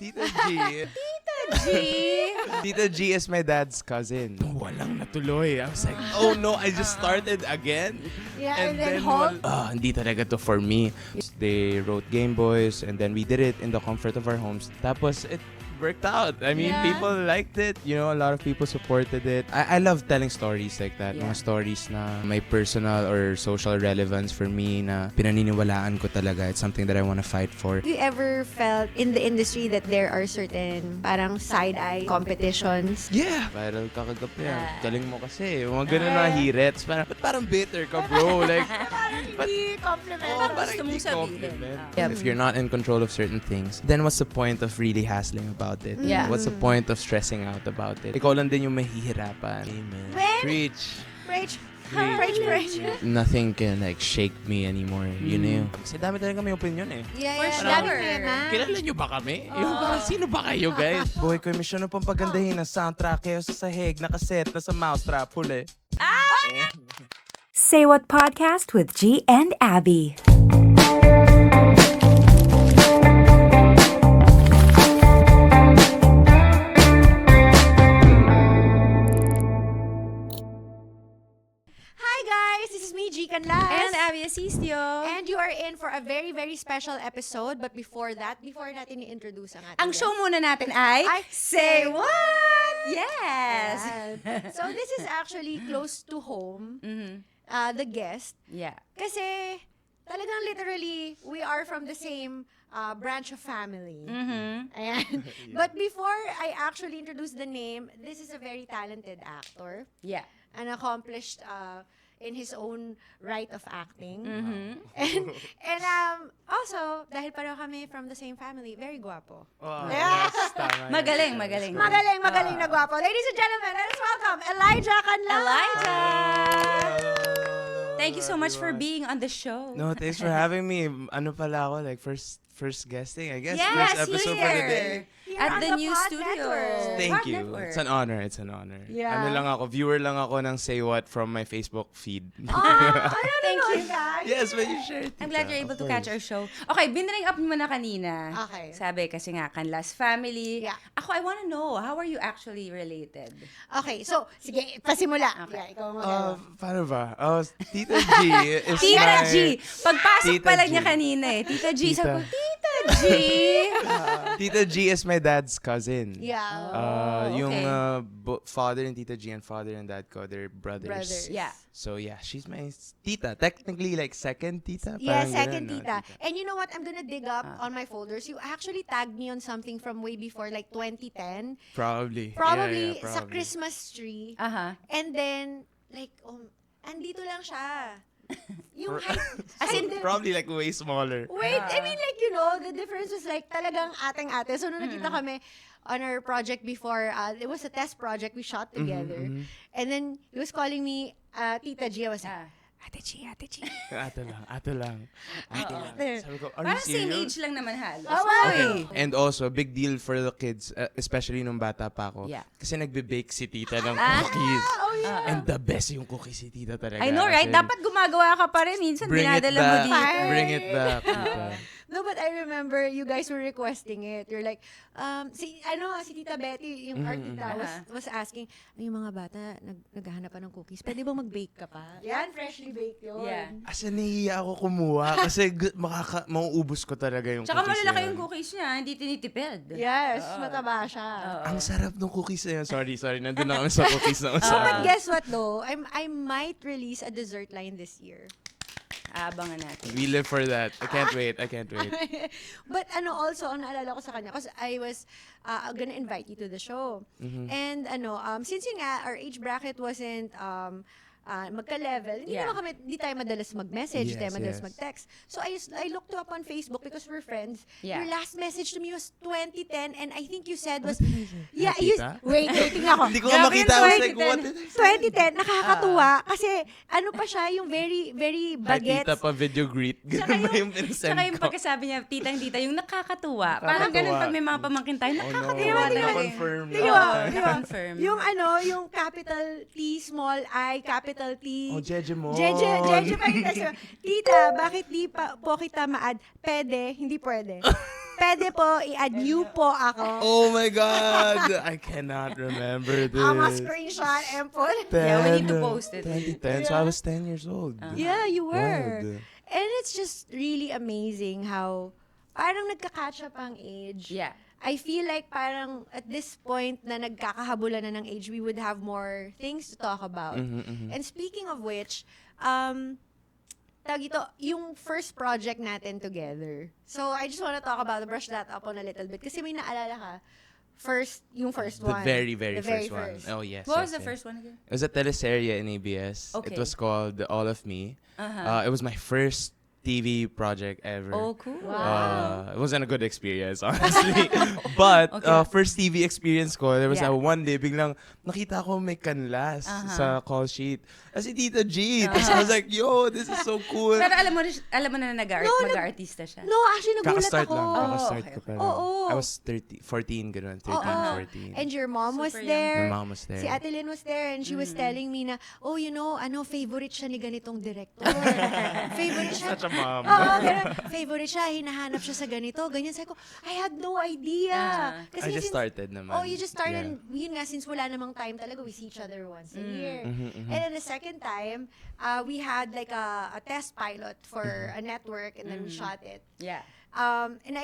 Tita G. G. Tita G is my dad's cousin. Walang natuloy. I was like, oh no, I just started again? Yeah, and then halt. Hindi talaga to for me. They wrote Game Boys and then we did it in the comfort of our homes. Tapos it worked out. I mean, people liked it. You know, a lot of people supported it. I love telling stories like that. Yeah. Mga stories na may personal or social relevance for me na pinaniniwalaan ko talaga. It's something that I want to fight for. Have you ever felt in the industry that there are certain parang side-eye competitions? Yeah! Viral ka kagabi. Galing mo kasi. Mga ganun na hirets. Ba't parang bitter ka, bro? Like, Hindi compliment. parang gusto mong hindi sabihin. compliment. Yep. If you're not in control of certain things, then what's the point of really hassling about it? Yeah. What's the point of stressing out about it? Ikaw lang din yung mahihirapan. Amen. When? Preach. Preach. Preach. Preach. Nothing can like shake me anymore. Yun na yun. Kasi dami talaga may opinion eh. Yeah, For yeah. sure. Dami kaya na. Kilala nyo ba kami? Yung parang, sino ba kayo, guys? Buhay ko yung misyon ng pampagandahin ng soundtrack kayo sa sahig, nakaset na sa mousetrap, huli. Say What Podcast with G and Abby. Hi guys, this is me, G Canlas. And Abby Asistio. And you are in for a very, very special episode. But before natin i-introduce ang ating Ang guest. show muna natin ay Say What? Yes. Yan. So this is actually close to home, the guest. Yeah. Kasi talagang literally, we are from the same branch of family. Ayan. But before I actually introduce the name, this is a very talented actor. Yeah. An accomplished in his own right of acting. And also, dahil pareho kami from the same family, very guwapo. Oh, Yeah. yes, tama yan. Magaling. Magaling na guwapo. Ladies and gentlemen, let us welcome Elijah Canlas. Elijah! Thank you so much for being on the show. No, thanks for having me. Ano pala ako, like first guesting, I guess. Yes, first episode for the here. day. Here At on the new Pod studio. Network. Thank Pod you. Network. It's an honor. It's an honor. Yeah. Ano lang ako, viewer lang ako ng Say What from my Facebook feed. Thank you, guys. Yes, but you shared. I'm glad you're able to catch our show. Okay, binring up mo na kanina. Okay. Sabi kasi nga, Canlas family. Yeah. Ako, I wanna know, how are you actually related? Okay, so, sige, pasimula. Okay. Yeah, ikaw mo. Paano ba? Tita G is Tita my... G! Pagpasok Tita pa lang G. niya kanina eh. Tita G. Tita. Sabi ko, Tita G! Tita G is my dad's cousin. Yeah. Yung okay. father and Tita G and father and dad ko, they're brothers. Yeah. So yeah, she's my tita. Technically like second tita. Yeah, Parang second ganun, no? tita. And you know what? I'm gonna dig up on my folders. You actually tagged me on something from way before, like 2010. Probably. Probably Yeah, sa probably. Christmas tree. Aha. And then, like, andito lang siya. Yung height. As in, Probably like way smaller. Wait, I mean, like, you know, the difference was like talagang ateng-ate. So, nung nakita kami on our project before, it was a test project we shot together. And then, he was calling me Tita G. I was like, Ate G, Ate G. Ato lang. Sabi ko, are you parang same serious? age lang naman halos. Oh, wow. Okay. And also, big deal for the kids, especially nung bata pa ako. Yeah. Kasi nagbe-bake si tita ng cookies. Oh, yeah. And the best yung cookies si tita talaga. I know, right? As in, Dapat gumagawa ka pa rin. Minsan, bring it dinadala mo back. dito. Bring it back, tita. No, but I remember you guys were requesting it. You're like, si Tita Betty, yung art tita, was asking, yung mga bata, naghahanap pa ng cookies. Pwede bang mag-bake ka pa? Yan, freshly baked yun. Yeah. Asa nahiya ako kumuha kasi mauubos ko talaga yung Tsaka cookies malalaki na yun. yung cookies niya, hindi tinitipid. Yes, mataba siya. Ang sarap ng cookies na yun. Sorry. Nandun na kami sa cookies na But usapan. guess what though? I might release a dessert line this year. Abangan natin. We live for that. I can't wait. But also, ang naalala ko sa kanya, because I was gonna invite you to the show. And since yun nga, our age bracket wasn't magka-level, hindi tayo madalas mag-message, hindi tayo madalas mag-text. So I looked you up on Facebook because we're friends. Yeah. Your last message to me was 2010 and I think you said was, Nakita? wait, tingnan ako. Hindi ko nga makita. I was like, what? 2010, nakakatuwa kasi ano pa siya, yung very, very Ay, bagets. tita pa video greet. Ganun ba yung pinsend Tsaka yung ko? pagkasabi niya, titang-tita, yung nakakatuwa. Parang ganun pag may mga pamangkin tayo, nakakatuwa no. talaga. Confirm. Confirm. Yung yung capital T, small I, capital T. Oh, Jejemon. Jeje pa kita siya. Tita, bakit di pa po kita ma-add? Pwede, hindi pwede. pwede po, i-add you po ako. Oh my God! I cannot remember this. I'ma screenshot and put. Yeah, we need to post it. 2010, so I was 10 years old. Yeah, you were. Wild. And it's just really amazing how parang nagka-catch up ang age. Yeah. I feel like parang at this point na nagkakahabulan na ng age, we would have more things to talk about. And speaking of which, tawag ito, yung first project natin together. So I just want to talk about, brush that up on a little bit. Kasi may naalala ka, yung first The one. very, The very first one. Oh, yes. What was yes, the yes. first one again? It was a teleserye in ABS. Okay. It was called All of Me. It was my first TV project ever. Oh, cool. It wasn't a good experience, honestly. But Okay. first TV experience ko, there was Yeah. one day, biglang nakita ko may kanlas sa call sheet. As si Tita G. Tapos I was like, yo, this is so cool. Pero alam mo na mag-artista siya. No, actually nagulat Kakastart ako. lang. Kakastart okay, ko pa lang. Oo. I was 14, ganun. 13, Oo. 14. And your mom was Super young. there. My mom was there. Si Ate Lynn was there and she was telling me na, oh, you know, favorite siya ni ganitong director. Favorite siya. Such a mom. Oo, ganun. Favorite siya, hinahanap siya sa ganito. Ganyan. Sabi ko, I had no idea. I just started naman. Oh, you just started. Yeah. Yun nga, since wala namang time talaga, we see each other once a year. Mm-hmm, And then the second time, we had like a test pilot for a network and then we shot it. Yeah. And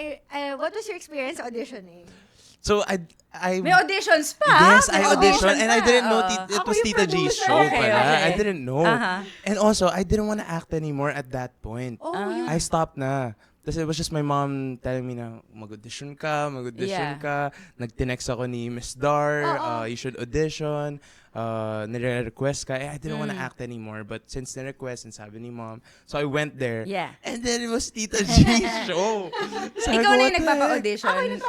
what was your experience auditioning? So, I May auditions pa. Yes, May I auditioned. And I pa. didn't know Oo. it Ako was yung Tita G's producer. show Okay, pala. okay. I didn't know. Uh-huh. And also, I didn't want to act anymore at that point. Oh, you I stopped na. Tapos it was just my mom telling me na, mag-audition ka. Yeah. Nag-tinext ako ni Miss Dar, Oo. you should audition. Nire-request ka. I didn't want to act anymore. But since na-request and sabi ni mom, so I went there. Yeah. And then it was Tita G's show. Sabi Ikaw ko, na yung what the heck? nagpapa-audition.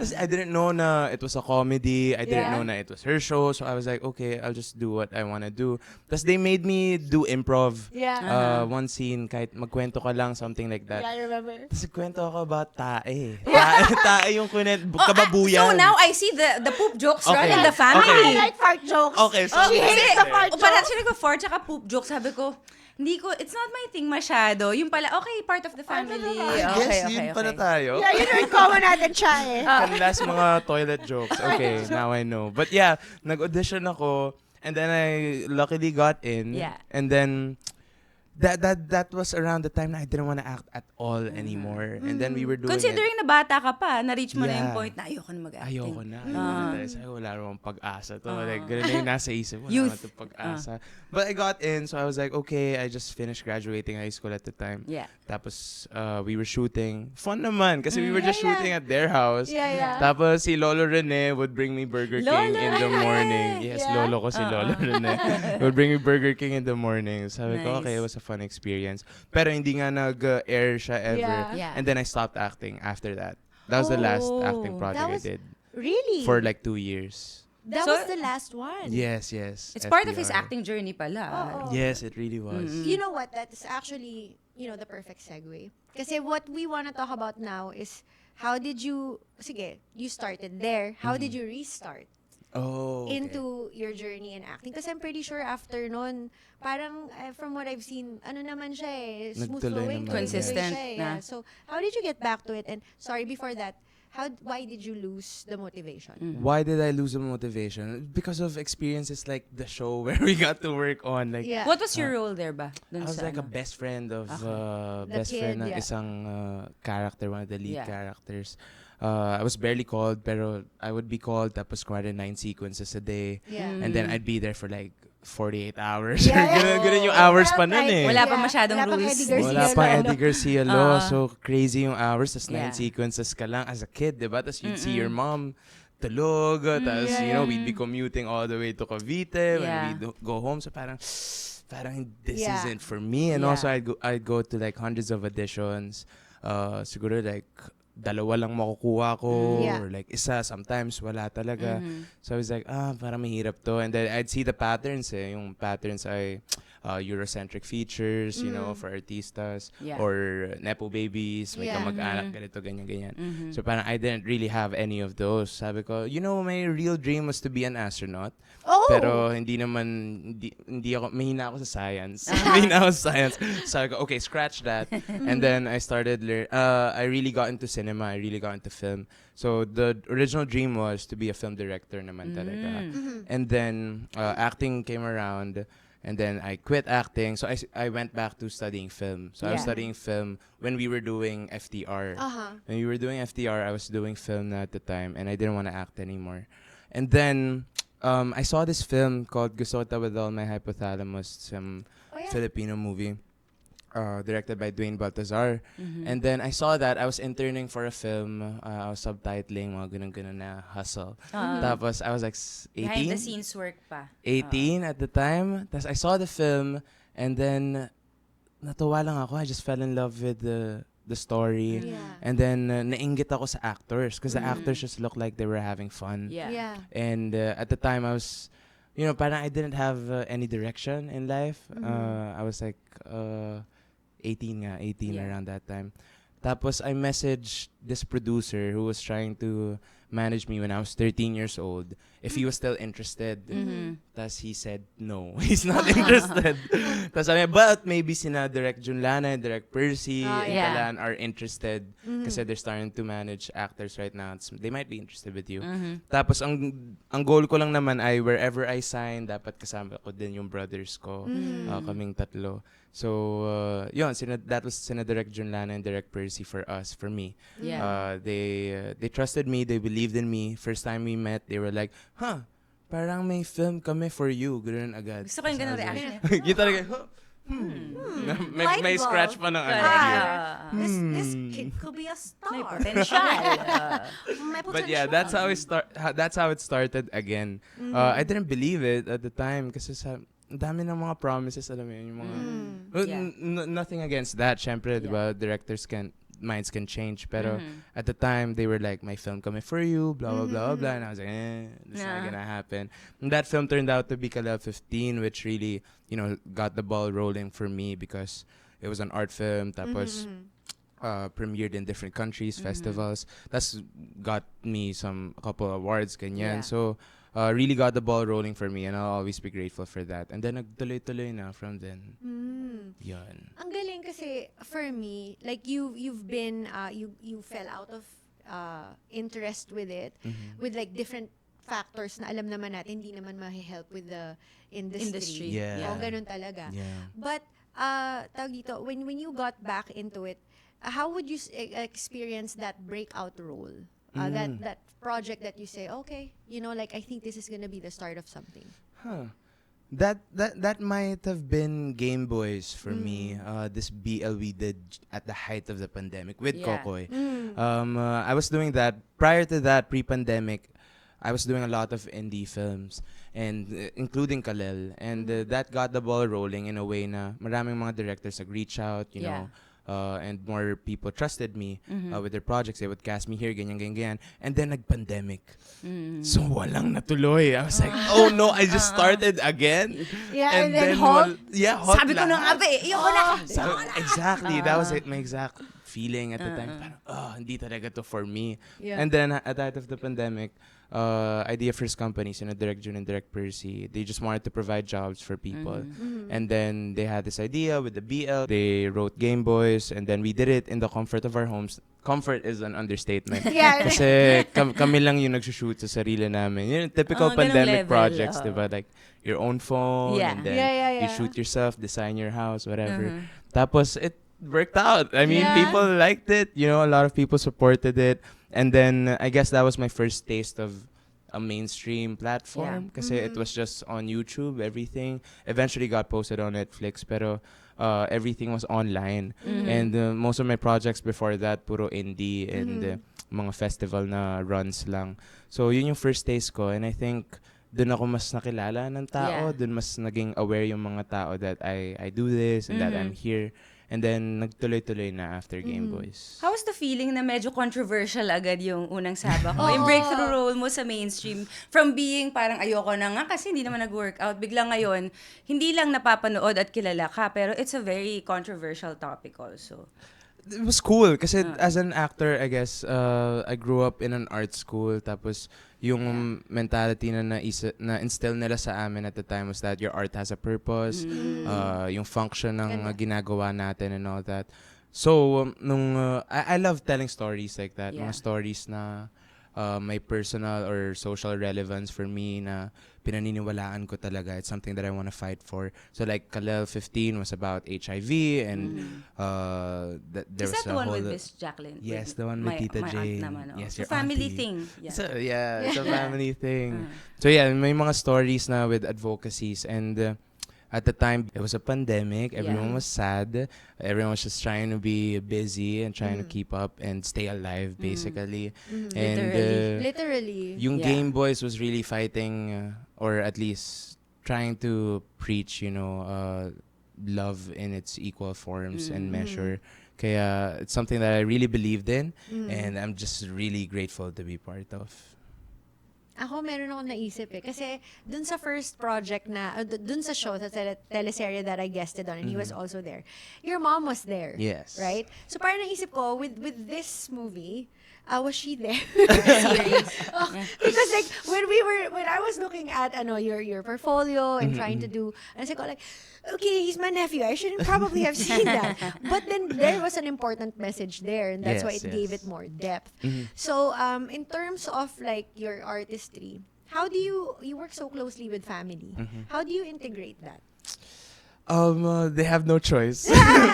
Kasi I didn't know na it was a comedy. I didn't Yeah. know na it was her show. So I was like, okay, I'll just do what I want to do. Tapos they made me do improv. Yeah. One scene, kahit magkwento ka lang, something like that. Yeah, I remember. Tapos kwento ako about tae. Tae yung kababuyan. So now I see the poop jokes Okay. right in the I family. like fart jokes. Okay, so She hates the fart jokes. Parang siya nag-fart tsaka poop jokes. Sabi ko, it's not my thing masyado. Yung pala, okay, part of the family. I Okay, guess okay, yun pala tayo. Yeah, yun yung common natin siya eh. Last mga toilet jokes. Okay, now I know. But yeah, nag-audition ako and then I luckily got in. Yeah. And then that was around the time na I didn't want to act at all anymore. And then we were doing Considering na bata ka pa, na-reach mo na yung Yeah. point na ayoko na mag-acting. Ayoko na. Sabi ko, wala namang pag-asa to. Like, ganun na yung nasa isip. Wala Youth. naman to pag-asa. But I got in, so I was like, okay, I just finished graduating high school at the time. Yeah. Tapos, we were shooting. Fun naman, kasi we were just shooting at their house. Yeah, yeah. Tapos, si Lolo Rene would bring me Burger King in the morning. Yes, Yeah. Lolo ko si Lolo Rene. Would bring me Burger King in the morning. Sabi ko, Nice. okay, it was a fun experience. Pero hindi nga nag-air siya ever. Yeah. Yeah. And then I stopped acting after that. That was the last Oh, acting project that I was- did. Really? For like 2 years. That So- was the last one. Yes, yes. It's part of his FDR. acting journey pala. Oo. Yes, it really was. You know what? That is actually, the perfect segue. Kasi what we want to talk about now is how did you, sige, you started there. How did you restart Oh, okay. into your journey in acting? Kasi I'm pretty sure after nun, parang from what I've seen, ano naman siya eh, smooth Nagtuloy flowing. naman. tuloy-tuloy Consistent siya eh. na. Yeah. So, how did you get back to it? And sorry, before that, why did you lose the motivation? Why did I lose the motivation? Because of experiences like the show where we got to work on. Like, Yeah. What was your role there ba? Dun I was sa like a ano? best friend of The best kid, friend ng yeah. isang character, one of the lead Yeah. characters. I was barely called, pero I would be called tapos kumari 9 sequences a day. Yeah. And then I'd be there for like 48 hours. Yeah, ganun yung hours pa nun Right. eh. Wala pa masyadong Wala pang rules. Eddie Garcia Wala law. pa Eddie Garcia law. Ah. So, crazy yung hours. Tas 9 Yeah. sequences ka lang as a kid, diba? Tas you'd see your mom tulog. Tas, we'd be commuting all the way to Cavite when Yeah. we'd go home. So, parang this Yeah. isn't for me. And Yeah. also, I'd go to like hundreds of auditions. Siguro like, dalawa lang makukuha ko. Yeah. Or like, isa. Sometimes, wala talaga. So, I was like, parang mahirap to. And then, I'd see the patterns eh. Yung patterns ay Eurocentric features, you know, for artistas. Yeah. Or Nepo babies, may Yeah. kamag-anak, ganito, ganyan. So parang I didn't really have any of those. Sabi ko, my real dream was to be an astronaut. Oh, Pero hindi ako, mahina ako sa science. Mahina ako sa science. So I go, okay, scratch that. And then I started, I really got into cinema. I really got into film. So the original dream was to be a film director naman talaga. And then acting came around. And then I quit acting. So I went back to studying film. So I was Yeah. studying film when we were doing FTR. When we were doing FTR, I was doing film at the time. And I didn't want to act anymore. And then I saw this film called Gusto Kita with All My Hypothalamus, some Filipino movie directed by Dwayne Baltazar. And then I saw that. I was interning for a film. I was subtitling, mga ganun-ganun na hustle. Tapos I was like 18. Behind the scenes work pa. 18 at the time. Tapos I saw the film and then natuwa lang ako. I just fell in love with the story. Yeah. And then nainggit ako sa actors because the actors just looked like they were having fun. Yeah. And at the time I was, parang I didn't have any direction in life. I was like 18 around that time. Tapos I messaged this producer who was trying to manage me when I was 13 years old if he was still interested. Tapos he said no, he's not interested. Tapos sabi niya, but maybe sina Direct Junlana and Direct Percy and yeah. Talan are interested kasi they're starting to manage actors right now. They might be interested with you. Tapos ang goal ko lang naman ay wherever I sign, dapat kasama ko din yung brothers ko. Kaming tatlo. So, yun, that was sina Direct Junlana and Direct Percy for me. Yeah. They trusted me, they believed in me. First time we met, they were like, parang may film kami for you. Ganun agad. Gusto ko yung ganun reaction. Yung talaga, may Light bulb. scratch pa ng ano. This kid could be a star. May potential. May But yeah, potential. that's how it started again. I didn't believe it at the time kasi ang dami ng mga promises, alam mo yun, yung mga Yeah. nothing against that, syempre, di ba, minds can change, pero at the time they were like, my film coming for you, blah blah blah blah, and I was like, that's not gonna happen. And that film turned out to be Kalel 15, which really, got the ball rolling for me because it was an art film, tapos premiered in different countries, festivals. That's got me a couple awards, ganyan. Yeah. So really got the ball rolling for me, and I'll always be grateful for that. And then nagtuloy-tuloy na from then. Yun. Ang galing kasi for me, like you've been you fell out of interest with it with like different factors na alam naman natin hindi naman ma-help with the industry. Yeah. O ganun talaga. Yeah. But tawag dito, when you got back into it, how would you experience that breakout role? That project that you say, okay, like I think this is gonna be the start of something. That might have been Game Boys for me. This BL we did at the height of the pandemic with Yeah. Kokoy. I was doing that. Prior to that, pre-pandemic, I was doing a lot of indie films, and including Kalel. And that got the ball rolling in a way na maraming mga directors nag-reach out, you know. And more people trusted me with their projects. They would cast me here, ganyan, ganyan, ganyan. And then nag-pandemic. So walang natuloy. I was like, oh no, I just started again. Yeah, and then halt. Halt Sabi ko lahat. nung abe, ayoko na. Exactly. That was my exact feeling at the time. Parang, hindi talaga to for me. Yeah. And then at the height of the pandemic, Idea First companies, Direct June and Direct Percy, they just wanted to provide jobs for people. And then they had this idea with the BL. They wrote Game Boys, and then we did it in the comfort of our homes. Comfort is an understatement. Yeah. Kasi kami lang yung nagsushoot sa sarili namin. Yun yung typical ganung pandemic level, projects, diba? Like your own phone, Yeah. and then Yeah. you shoot yourself, design your house, whatever. Tapos it worked out. I mean, Yeah. people liked it. A lot of people supported it. And then I guess that was my first taste of a mainstream platform. Kasi it was just on YouTube, everything. Eventually got posted on Netflix, pero everything was online. And most of my projects before that, puro indie and mga festival na runs lang. So yun yung first taste ko. And I think dun ako mas nakilala ng tao. Yeah. Dun mas naging aware yung mga tao that I do this and that I'm here. And then, nagtuloy-tuloy na after Game Boys. How was the feeling na medyo controversial agad yung unang sabak mo? Yung breakthrough role mo sa mainstream, from being parang ayoko na nga kasi hindi naman nag-workout, biglang ngayon, hindi lang napapanood at kilala ka, pero it's a very controversial topic also. it was cool kasi as an actor, I guess, I grew up in an art school. Tapos yung mentality na instill nila sa amin at the time was that your art has a purpose, yung function ng ginagawa natin and all that. So, I love telling stories like that. Yeah. Mga stories na may personal or social relevance for me na pinaniniwalaan ko talaga. It's something that I want to fight for. So like Kalel 15 was about HIV and there Is was that the a one whole... with Miss Jacqueline? Yes, the one with Tita my Jane. Aunt naman, oh. Yes, It's your a family auntie. thing. Yeah. It's a family thing. So yeah, may mga stories na with advocacies and at the time, it was a pandemic. Everyone was sad. Everyone was just trying to be busy and trying to keep up and stay alive, basically. And Literally. yung Yeah. Game Boys was really fighting, or at least trying to preach, love in its equal forms and measure. Kaya it's something that I really believed in, and I'm just really grateful to be part of. Ako, meron akong naisip Kasi dun sa first project dun sa show, sa teleserye that I guested on, and he was also there. Your mom was there. Yes. Right? So parang naisip ko, with this movie, was she there? Because like, when I was looking at, your portfolio and trying to do, and I ko like, okay, he's my nephew. I shouldn't probably have seen that. But then there was an important message there, and that's why it gave it more depth. So, in terms of like your artistry, how do you work so closely with family? How do you integrate that? They have no choice,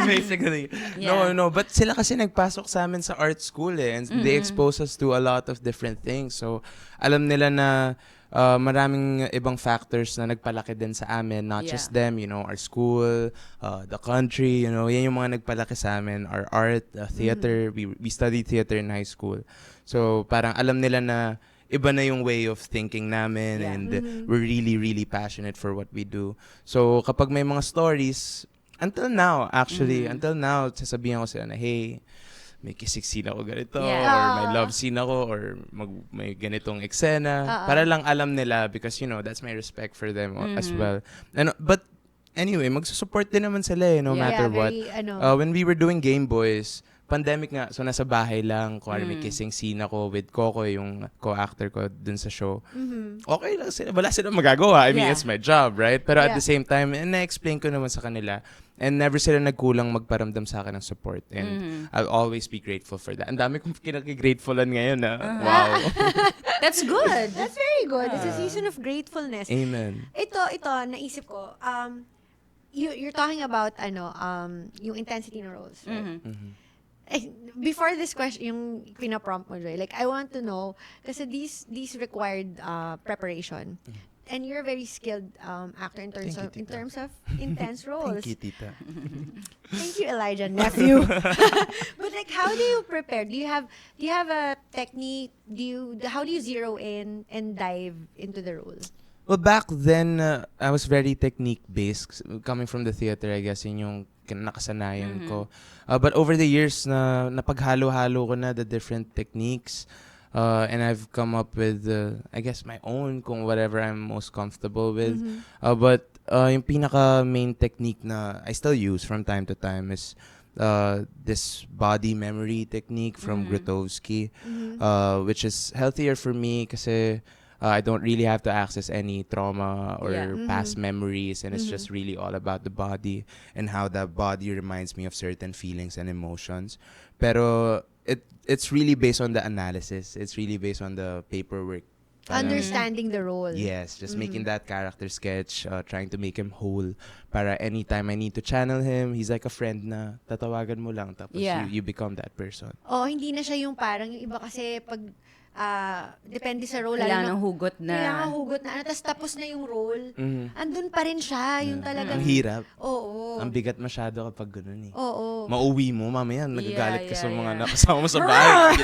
basically. Yeah. No. But sila kasi nagpasok sa amin sa art school and they expose us to a lot of different things. So, alam nila na maraming ibang factors na nagpalaki din sa amin. Not just them, our school, the country, yan yung mga nagpalaki sa amin. Our art, theater. We studied theater in high school. So, parang alam nila na iba na yung way of thinking namin and we're really, really passionate for what we do. So, kapag may mga stories, until now, sasabihan ko sila na, hey, may kissing scene ako ganito, or may love scene ako, or may ganitong eksena. Para lang alam nila because, that's my respect for them as well. But anyway, magsusupport din naman sila no matter what. When we were doing Game Boys, pandemic nga, so nasa bahay lang, kung may kissing scene ako with Coco, yung co-actor ko dun sa show. Okay lang sila, wala silang magagawa. I mean, it's my job, right? Pero at the same time, na-explain ko naman sa kanila, and never sila nagkulang magparamdam sa akin ng support. And I'll always be grateful for that. Ang dami kong kinakigratefullan ngayon, Wow. That's good. That's very good. It's a season of gratefulness. Amen. Ito, naisip ko, you're talking about, yung intensity ng roles, right? Before this question, yung pinaprompt mo, Joy, like, I want to know, kasi these required preparation. And you're a very skilled actor in terms of intense roles. Thank you, tita. Thank you, Elijah, nephew. But like, how do you prepare? Do you have a technique? How do you zero in and dive into the role? Well, back then, I was very technique-based. Coming from the theater, I guess, yun yung nakasanayan ko. But over the years, napaghalo-halo ko na the different techniques. And I've come up with, I guess, my own, kung whatever I'm most comfortable with. But yung pinaka-main technique na I still use from time to time is this body memory technique from Grotowski, which is healthier for me kasi I don't really have to access any trauma or past memories, and it's just really all about the body and how the body reminds me of certain feelings and emotions. Pero it's really based on the analysis. It's really based on the paperwork. Understanding the role. Yes, just making that character sketch, trying to make him whole. Para anytime I need to channel him, he's like a friend na tatawagan mo lang tapos you become that person. Oh, hindi na siya yung parang yung iba kasi pag depende sa role. Kailangan hugot na. Kailangan hugot na. Tapos na yung role. Andun pa rin siya. Yung talagang... Ang hirap. Oo. Ang bigat masyado kapag ganun eh. Oo. Mauwi mo, mamaya nagagalit ka sa mga nakasama mo sa bahay.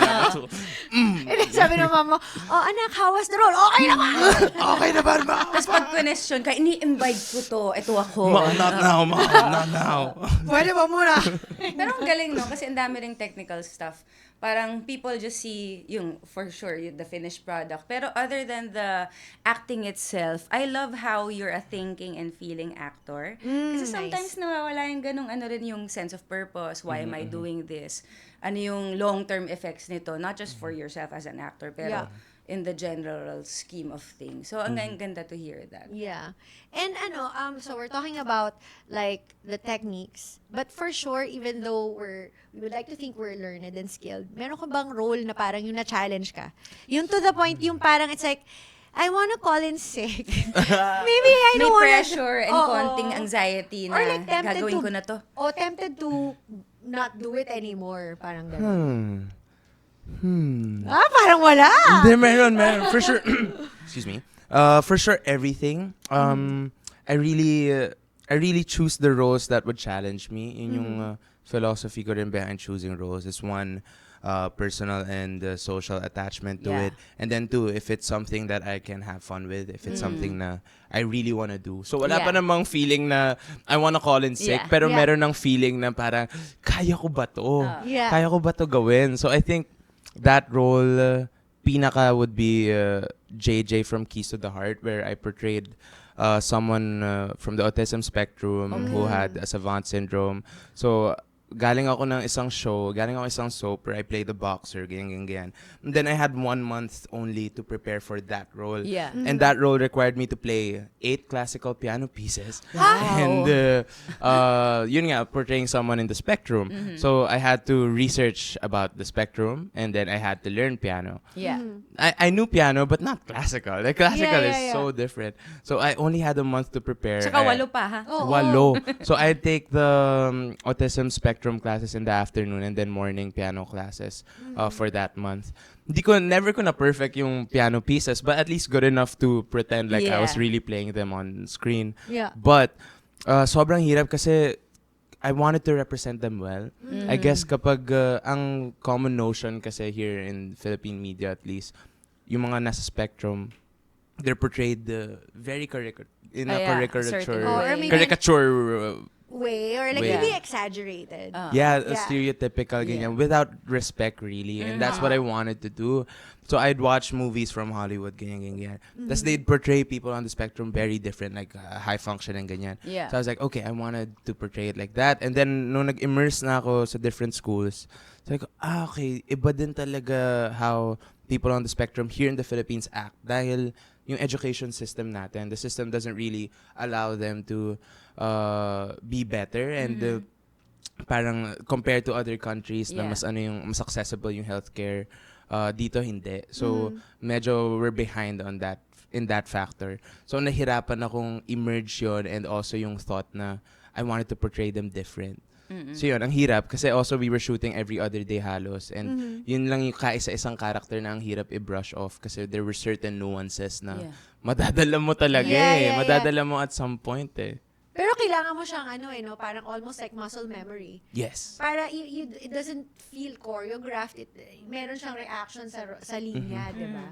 Sabi ng mama, oh anak, how was the role? Okay naman! Okay naman, ma! Tapos pag question ka, ini-invite ko to, ito ako. Not now, ma. Not now. Pwede ba muna? Pero ang galing, no? Kasi ang dami ring technical stuff. parang people just see yung, for sure, the finished product. Pero other than the acting itself, I love how you're a thinking and feeling actor. Kasi sometimes nawawala yung ganung ano rin yung sense of purpose. Why am I doing this? Ano yung long-term effects nito? Not just for yourself as an actor, pero in the general scheme of things. So, ang ganda to hear that. Yeah. And so we're talking about like the techniques, but for sure, even though we would like to think we're learned and skilled, meron ka bang role na parang yung na-challenge ka? Yung to the point, yung parang it's like, I wanna call in sick. Maybe I May don't wanna... pressure and Oo. konting anxiety na Or like tempted gagawin to... ko na to. O tempted to not do it anymore. Parang gano'n. Parang wala. Hindi, meron. For sure. Excuse me. For sure, everything. I really choose the roles that would challenge me. Yun yung philosophy ko rin behind choosing roles. Is one, personal and social attachment to it. And then two, if it's something that I can have fun with, if it's something na I really want to do. So wala pa namang feeling na I wanna call in sick, pero meron ng feeling na parang, kaya ko ba to? Kaya ko ba to gawin? So I think that role, pinaka would be JJ from Keys to the Heart, where I portrayed someone from the autism spectrum who had a savant syndrome. So, galing ako isang soap where I played the boxer, ganyan. And then I had 1 month only to prepare for that role. Yeah. And that role required me to play 8 classical piano pieces. Wow. And yun nga, portraying someone in the spectrum. So I had to research about the spectrum, and then I had to learn piano. Yeah. I knew piano, but not classical. Like, classical is so different. So I only had a month to prepare. Tsaka walo pa, ha? Walo. So I'd take the autism spectrum classes in the afternoon and then morning piano classes for that month. Never ko na perfect yung piano pieces, but at least good enough to pretend like I was really playing them on screen. Yeah. But sobrang hirap kasi I wanted to represent them well. I guess kapag ang common notion kasi here in Philippine media at least, yung mga nasa spectrum, they're portrayed very in a caricature, Or maybe- caricature Way, or like Way. maybe exaggerated. stereotypical ganyan, without respect really. And that's what I wanted to do. So I'd watch movies from Hollywood, ganyan. Tapos they'd portray people on the spectrum very different, like high functioning, ganyan. Yeah. So I was like, okay, I wanted to portray it like that. And then nung nag-immerse na ako sa different schools, so like, okay, iba din talaga how people on the spectrum here in the Philippines act. Dahil yung education system natin, the system doesn't really allow them to be better, and parang compared to other countries na mas accessible yung healthcare, dito hindi. So medyo we're behind on that, in that factor. So nahirapan akong emerge yun, and also yung thought na I wanted to portray them different. So yun, ang hirap kasi also we were shooting every other day halos, and yun lang yung kaisa-isang character na ang hirap i-brush off kasi there were certain nuances na madadala mo talaga madadala mo at some point Pero kailangan mo siyang no, parang almost like muscle memory. Yes. Para it doesn't feel choreographed. Meron siyang reaction sa linya, di ba?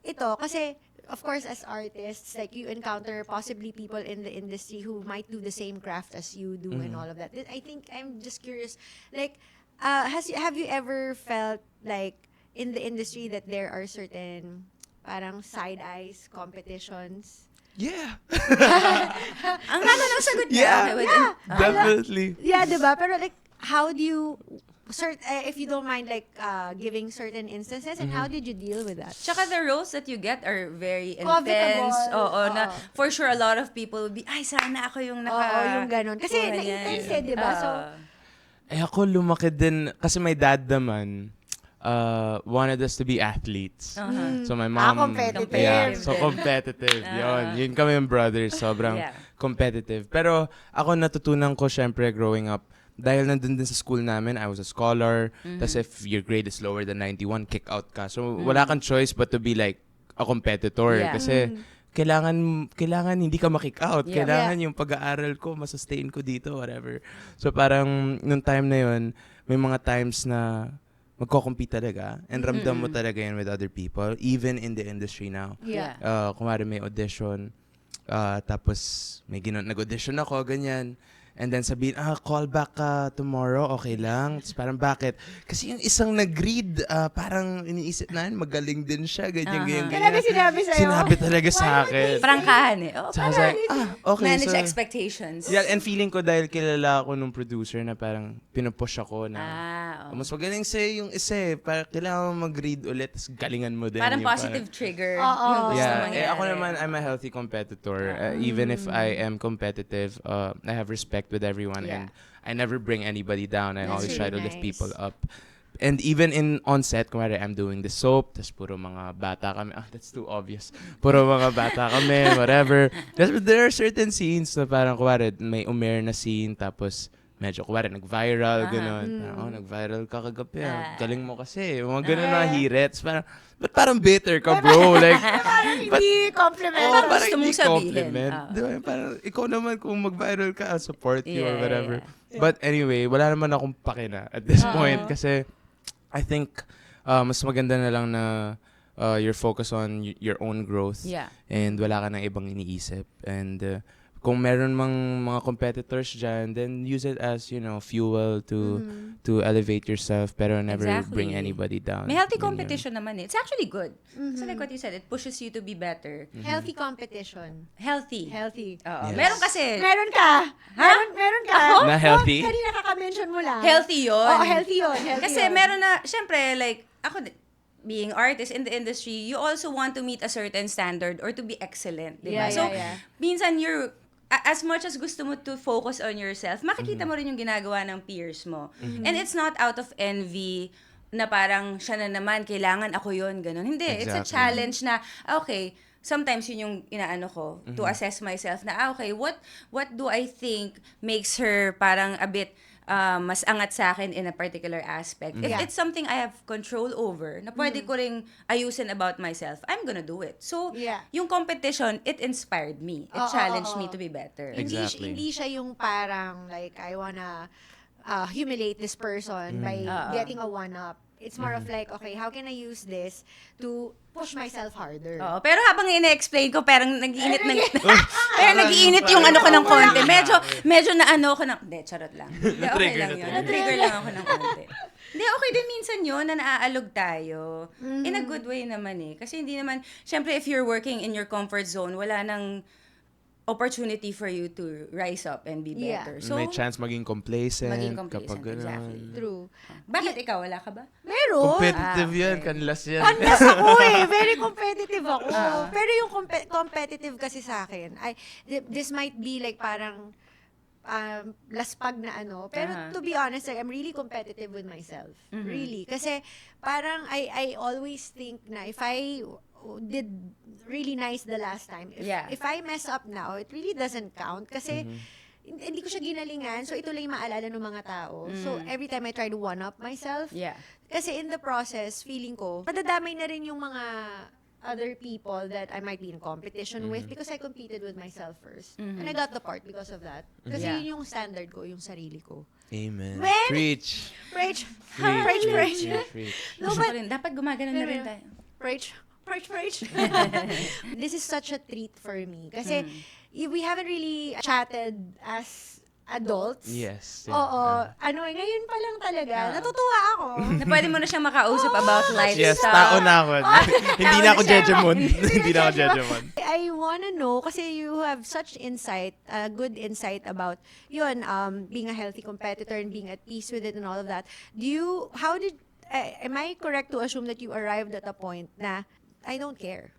Ito, kasi, of course, as artists, like, you encounter possibly people in the industry who might do the same craft as you do and all of that. I think, I'm just curious, like, have you ever felt, like, in the industry that there are certain, parang side eyes competitions? Yeah. Ang ganda ng sagot niya. Definitely. Yeah, diba? Pero like, how do you, if you don't mind like giving certain instances, and how did you deal with that? Tsaka the roles that you get are very Profitable. intense. Na for sure a lot of people would be, ay, sana ako yung Yung ganun. Kasi na-intense diba? So, ako lumaki din, kasi my dad naman, wanted us to be athletes. So my mom, competitive. Yeah, so competitive. Yun kami yung brothers, sobrang competitive. Pero ako natutunan ko syempre growing up, dahil nandun din sa school namin, I was a scholar. Tas if your grade is lower than 91, kick out ka. So wala kang choice but to be like a competitor. Kasi kailangan hindi ka ma-kick out. Kailangan yung pag-aaral ko, masustain ko dito, whatever. So parang nung time na yun, may mga times na magko-compete talaga, and ramdam mo talaga yun with other people, even in the industry now. Yeah. Kumari may audition, tapos may nag-audition ako, ganyan. And then sabihin, call back ka tomorrow, okay lang? Tapos parang bakit? Kasi yung isang nag-read, parang iniisip na magaling din siya, ganyan, ganyan, ganyan. Talaga sinabi sa'yo? Sinabi talaga sa akin. Prangkahan eh. Oh, So I was like, okay. manage So, expectations. yeah, and feeling ko dahil kilala ako nung producer na parang pinupush ako na Oo. mas magaling sa'yo yung isa eh. Parang kailangan mo mag-read ulit, tapos galingan mo din. Parang yung positive trigger Oo. yung gusto Yeah, mangyari. ako naman, I'm a healthy competitor. Even if I am competitive, I have respect with everyone, Yeah. and I never bring anybody down. I That's always try to really lift nice. people up. And even on set, kumari, I'm doing the soap, tas puro mga bata kami. That's too obvious. Puro mga bata kami, whatever. There are certain scenes na parang, kumari, may umere na scene, tapos medyo, kumari, nag-viral, gano'n. Nag-viral ka kagabi, galing mo kasi. Mga gano'n na hirets. Parang, ba't parang bitter ka, bro? Like, Parang hindi compliment. oh, parang gusto mong hindi sabihin. compliment. Di ba? Parang, ikaw naman, kung mag-viral ka, I'll support you or Yeah, whatever. yeah. But anyway, wala naman akong pakina at this point. Kasi, I think, mas maganda na lang na you're focused on your own growth. Yeah. And wala ka nang ibang iniisip. And kung meron mang mga competitors dyan, then use it as, fuel to elevate yourself, pero never Exactly. bring anybody down. May healthy Ganyan. competition naman eh. It's actually good. So like what you said, it pushes you to be better. Healthy competition. Healthy. Healthy. Oo. Yes. Meron kasi, Meron ka? Meron ka? Na healthy? Kanina kaka-mention mo lang. healthy yun. Oo, healthy yun. Healthy Kasi yun. meron na, syempre, like, ako, being artist in the industry, you also want to meet a certain standard or to be excellent, di ba? Yeah, So, yeah. minsan as much as gusto mo to focus on yourself, makikita mo rin yung ginagawa ng peers mo. And it's not out of envy na parang siya na naman, kailangan ako yun, ganun. Hindi, it's a Exactly. challenge na, okay, sometimes yun yung inaano ko, to assess myself na, okay, what do I think makes her parang a bit mas angat sa akin in a particular aspect. If Yeah. it's something I have control over, na pwede ko ring ayusin about myself, I'm gonna do it. So, Yeah. yung competition, it inspired me. It challenged me to be better. Exactly. Hindi siya yung parang, like, I wanna humiliate this person by getting a one-up. It's more of like, okay, how can I use this to push myself harder? Oo, pero habang ina-explain ko, parang nag-iinit pero nag-iinit yung ano ko ng konti. Medyo na ano ko ng, hindi, charot lang. Hindi, okay lang yun. Na-trigger lang ako ng konti. Hindi, okay din minsan yun na naaalog tayo. In a good way naman eh. Kasi hindi naman, syempre if you're working in your comfort zone, wala nang opportunity for you to rise up and be Yeah. better. So, may chance maging complacent, Maging complacent, kapag ganun. exactly. True. bakit ikaw, wala ka ba? Meron. Competitive Ah, yan, okay. kanlas yan. Honest ako eh. Very competitive ako. Pero yung competitive kasi sa akin, this might be like parang laspag na ano. Pero to be honest, like, I'm really competitive with myself. Really. Kasi parang I always think na if I did really nice the last time, if I mess up now, it really doesn't count. Kasi hindi ko siya ginalingan. So, ito lang yung maalala ng mga tao. So, every time I try to one-up myself, Yeah. kasi in the process, feeling ko, madadamay na rin yung mga other people that I might be in competition with because I competed with myself first. And I got the part because of that. Kasi Yeah. yun yung standard ko, yung sarili ko. Amen. When- Preach. Preach! Preach, Preach, preach! preach. No, Gusto but, ko rin. Dapat gumagano na rin tayo. preach! Preach, preach! This is such a treat for me. Kasi, we haven't really chatted as adults. Yes. Oo. Ngayon pa lang talaga. Natutuwa ako. Na pwede mo na siyang makausap about lifestyle. Yes, tao na ako. Hindi na ako Jejemon. Hindi na ako Jejemon. I wanna know, kasi you have such insight, good insight about yun, being a healthy competitor and being at peace with it and all of that. Am I correct to assume that you arrived at a point na, I don't care.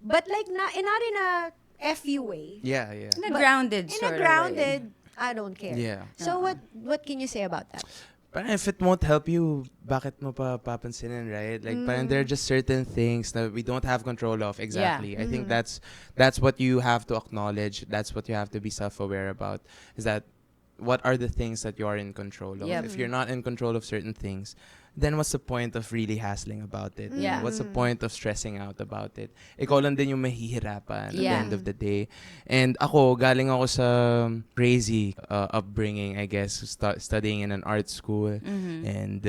But like, not in a FU way. Yeah, yeah. In a grounded In sort a of way. grounded, I don't care. Yeah. So what can you say about that? Parang if it won't help you, bakit mo pa papansinin, right? Like, parang there are just certain things that we don't have control of. Exactly. I think that's what you have to acknowledge. That's what you have to be self-aware about. Is that what are the things that you are in control of? Yep. If you're not in control of certain things, then what's the point of really hassling about it? Yeah. What's the point of stressing out about it? Ikaw lang din yung mahihirapan at the Yeah. end of the day. And ako, galing ako sa crazy upbringing, I guess, studying in an art school and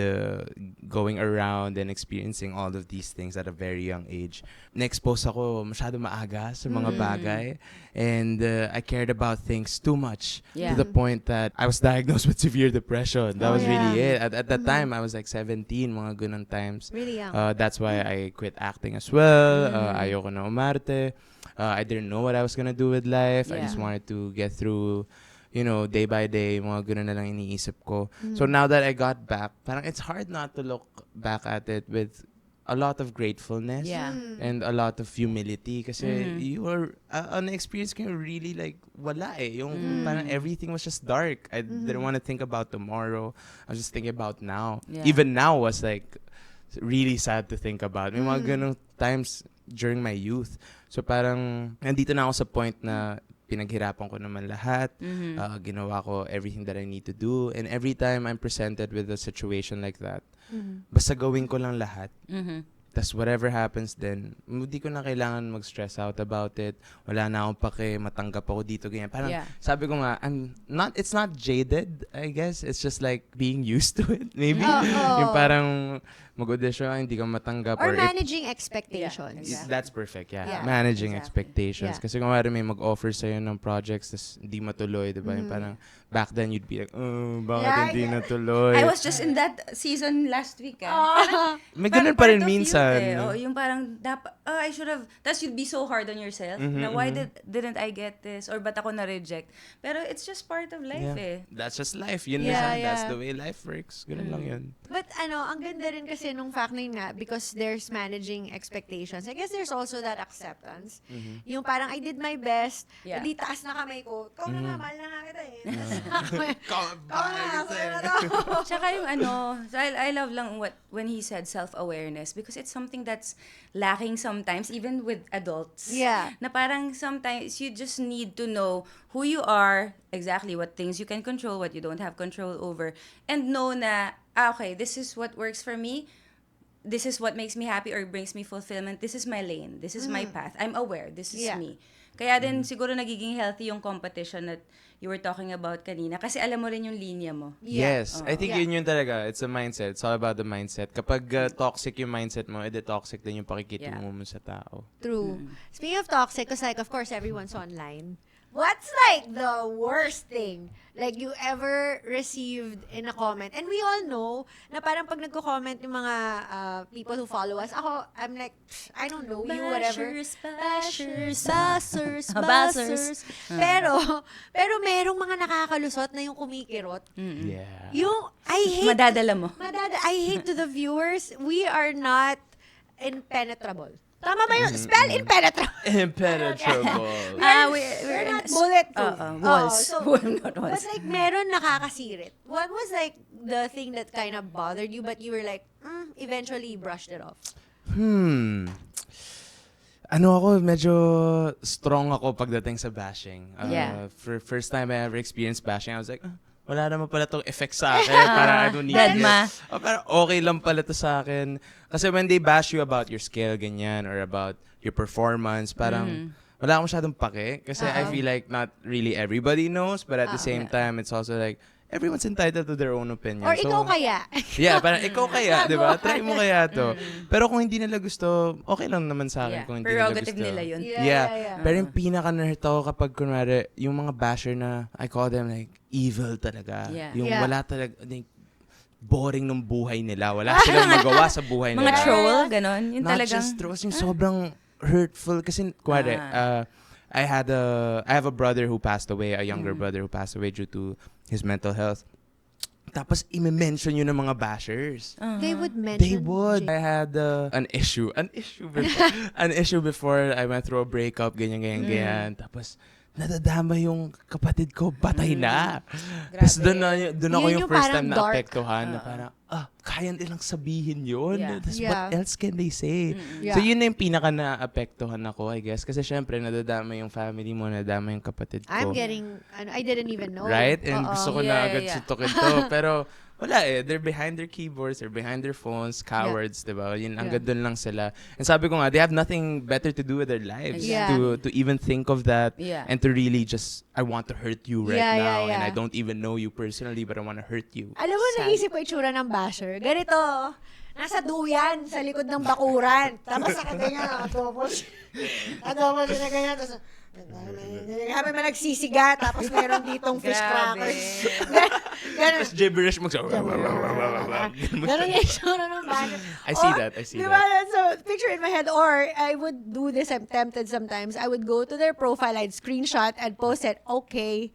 going around and experiencing all of these things at a very young age. Na-expose ako masyado maaga sa mga bagay. And I cared about things too much Yeah. to the point that I was diagnosed with severe depression. That was really it. yeah. At that time, I was like 17, mga ganun times. Really young. That's why I quit acting as well. Ayoko na umarte. I didn't know what I was gonna do with life. I just Yeah. wanted to get through, day by day, mga ganun na lang iniisip ko. So now that I got back, parang it's hard not to look back at it with a lot of gratefulness Yeah. and a lot of humility kasi you were an experience ko yung really like wala yung parang everything was just dark. I didn't want to think about tomorrow. I was just thinking about now. Yeah. Even now was like really sad to think about. May mga ganung times during my youth. So parang nandito na ako sa point na pinaghirapan ko naman lahat. Ginawa ko everything that I need to do. And every time I'm presented with a situation like that, basta gawin ko lang lahat. Tas whatever happens then, hindi ko na kailangan mag-stress out about it. Wala na akong pake, matanggap ako dito, ganyan. Parang Yeah. sabi ko nga, it's not jaded, I guess. It's just like being used to it, maybe. Oo. Yung parang mag-audition, hindi ka matanggap. Or if- managing expectations. Yeah, exactly. That's perfect, yeah. Yeah. Managing Exactly. expectations. Yeah. Kasi kung may mag-offer sa'yo ng projects tas hindi matuloy, diba? Yung parang back then you'd be like, oh, bakit Yeah, hindi yeah. natuloy? I was just in that season last week. Parang, May parang ganun pa rin part of you, minsan. Oh, yung parang, I should have, tas you'd be so hard on yourself. Na why didn't I get this? Or ba't ako na-reject? Pero it's just part of life Yeah. eh. That's just life. Yun Yeah, minsan, that's yeah. the way life works. Ganun lang yun. But ang ganda rin kasi nung fact na yun nga, because there's managing expectations. I guess there's also that acceptance. Yung parang, I did my best, Yeah. hindi taas na kamay ko. Ikaw na nga, mahal na nga kita eh. Come Ikaw na, sa'yo na to. Tsaka yung so I love lang when he said self-awareness because it's something that's lacking sometimes even with adults. Yeah. Na parang sometimes you just need to know who you are, exactly what things you can control, what you don't have control over, and know na, okay, this is what works for me. This is what makes me happy or brings me fulfillment. This is my lane. This is my path. I'm aware. This is Yeah. me. Kaya din siguro nagiging healthy yung competition that you were talking about kanina kasi alam mo rin yung linya mo. Yeah. Yes. I think Yeah. yun talaga. It's a mindset. It's all about the mindset. Kapag toxic yung mindset mo, edi toxic din yung pakikitungo mo sa tao. True. Speaking of toxic, because like, of course, everyone's online. What's like the worst thing like you ever received in a comment? And we all know na parang pag nagko-comment yung mga people who follow us, I'm like, I don't know you, whatever. Bashers. Buzzers. Buzzers. Pero merong mga nakakalusot na yung kumikirot. Yeah. Yung, I hate, Madadala mo. I hate to the viewers, we are not impenetrable. Tama ba yung spell? Impenetrable. Impenetrable. We're not bulletproof. Walls. So, Not walls. but like, meron nakakasirit. What was like the thing that kind of bothered you, but you were like, eventually you brushed it off? Medyo strong ako pagdating sa bashing. Yeah. For first time I ever experienced bashing, I was like, wala naman pala itong effect sa akin. Parang I don't need Deadma. this. Parang okay lang pala to sa akin. Kasi when they bash you about your skill, ganyan, or about your performance, parang wala akong masyadong pake. Kasi I feel like not really everybody knows, but at the same time, it's also like, everyone's entitled to their own opinion. Or ikaw kaya? Yeah, parang ikaw kaya, di ba? Try mo kaya to. Pero kung hindi nila gusto, okay lang naman sa akin Yeah. kung hindi nila gusto. Prerogative nila yun. Yeah. Pero yung pinaka-nerd ako kapag kunwari, yung mga basher na, I call them like, evil talaga. Yeah. Yung Yeah. wala talaga, like, boring ng buhay nila. Wala silang magawa sa buhay Mga nila. troll, ganon. Yung Not talagang, just trolls, yung sobrang hurtful. Kasi, kunwari, I have a brother who passed away, a younger brother who passed away due to his mental health. Tapos, i-mention yun ng mga bashers. They would mention. They would. I had an issue before I went through a breakup, ganyan. Tapos, nadadama yung kapatid ko, patay na. Tapos doon ako Yun yung yung first parang time dark. naapektuhan na parang, kaya nilang sabihin yun. Yeah. Tapos Yeah. what else can they say? Yeah. So yun na yung pinaka naapektuhan ako, I guess. Kasi syempre, nadadama yung family mo, nadadama yung kapatid ko. I didn't even know. Right? And Oo. gusto ko Yeah, na agad yeah. sutukin to. Pero wala they're behind their keyboards, they're behind their phones, cowards, diba? Yun, ang Yeah. gandun lang sila. And sabi ko nga, they have nothing better to do with their lives Yeah. to even think of that Yeah. and to really just, I want to hurt you right Yeah, now, yeah, and yeah. I don't even know you personally, but I want to hurt you. Alam mo, Sad. naisip ko itsura ng basher. Ganito, nasa duyan sa likod ng bakuran. Tapos nakaganyan, nakatopos. Nakatopos na ganyan. Tapos, habang may nagsisiga, tapos meron ditong fish Grabe. crackers. Ganun. Tapos gibberish mo. Ganun yung itsura ng basher. I see that, I see diba? that. So, picture in my head, or I would do this, I'm tempted sometimes, I would go to their profile, I'd screenshot, and post it, okay.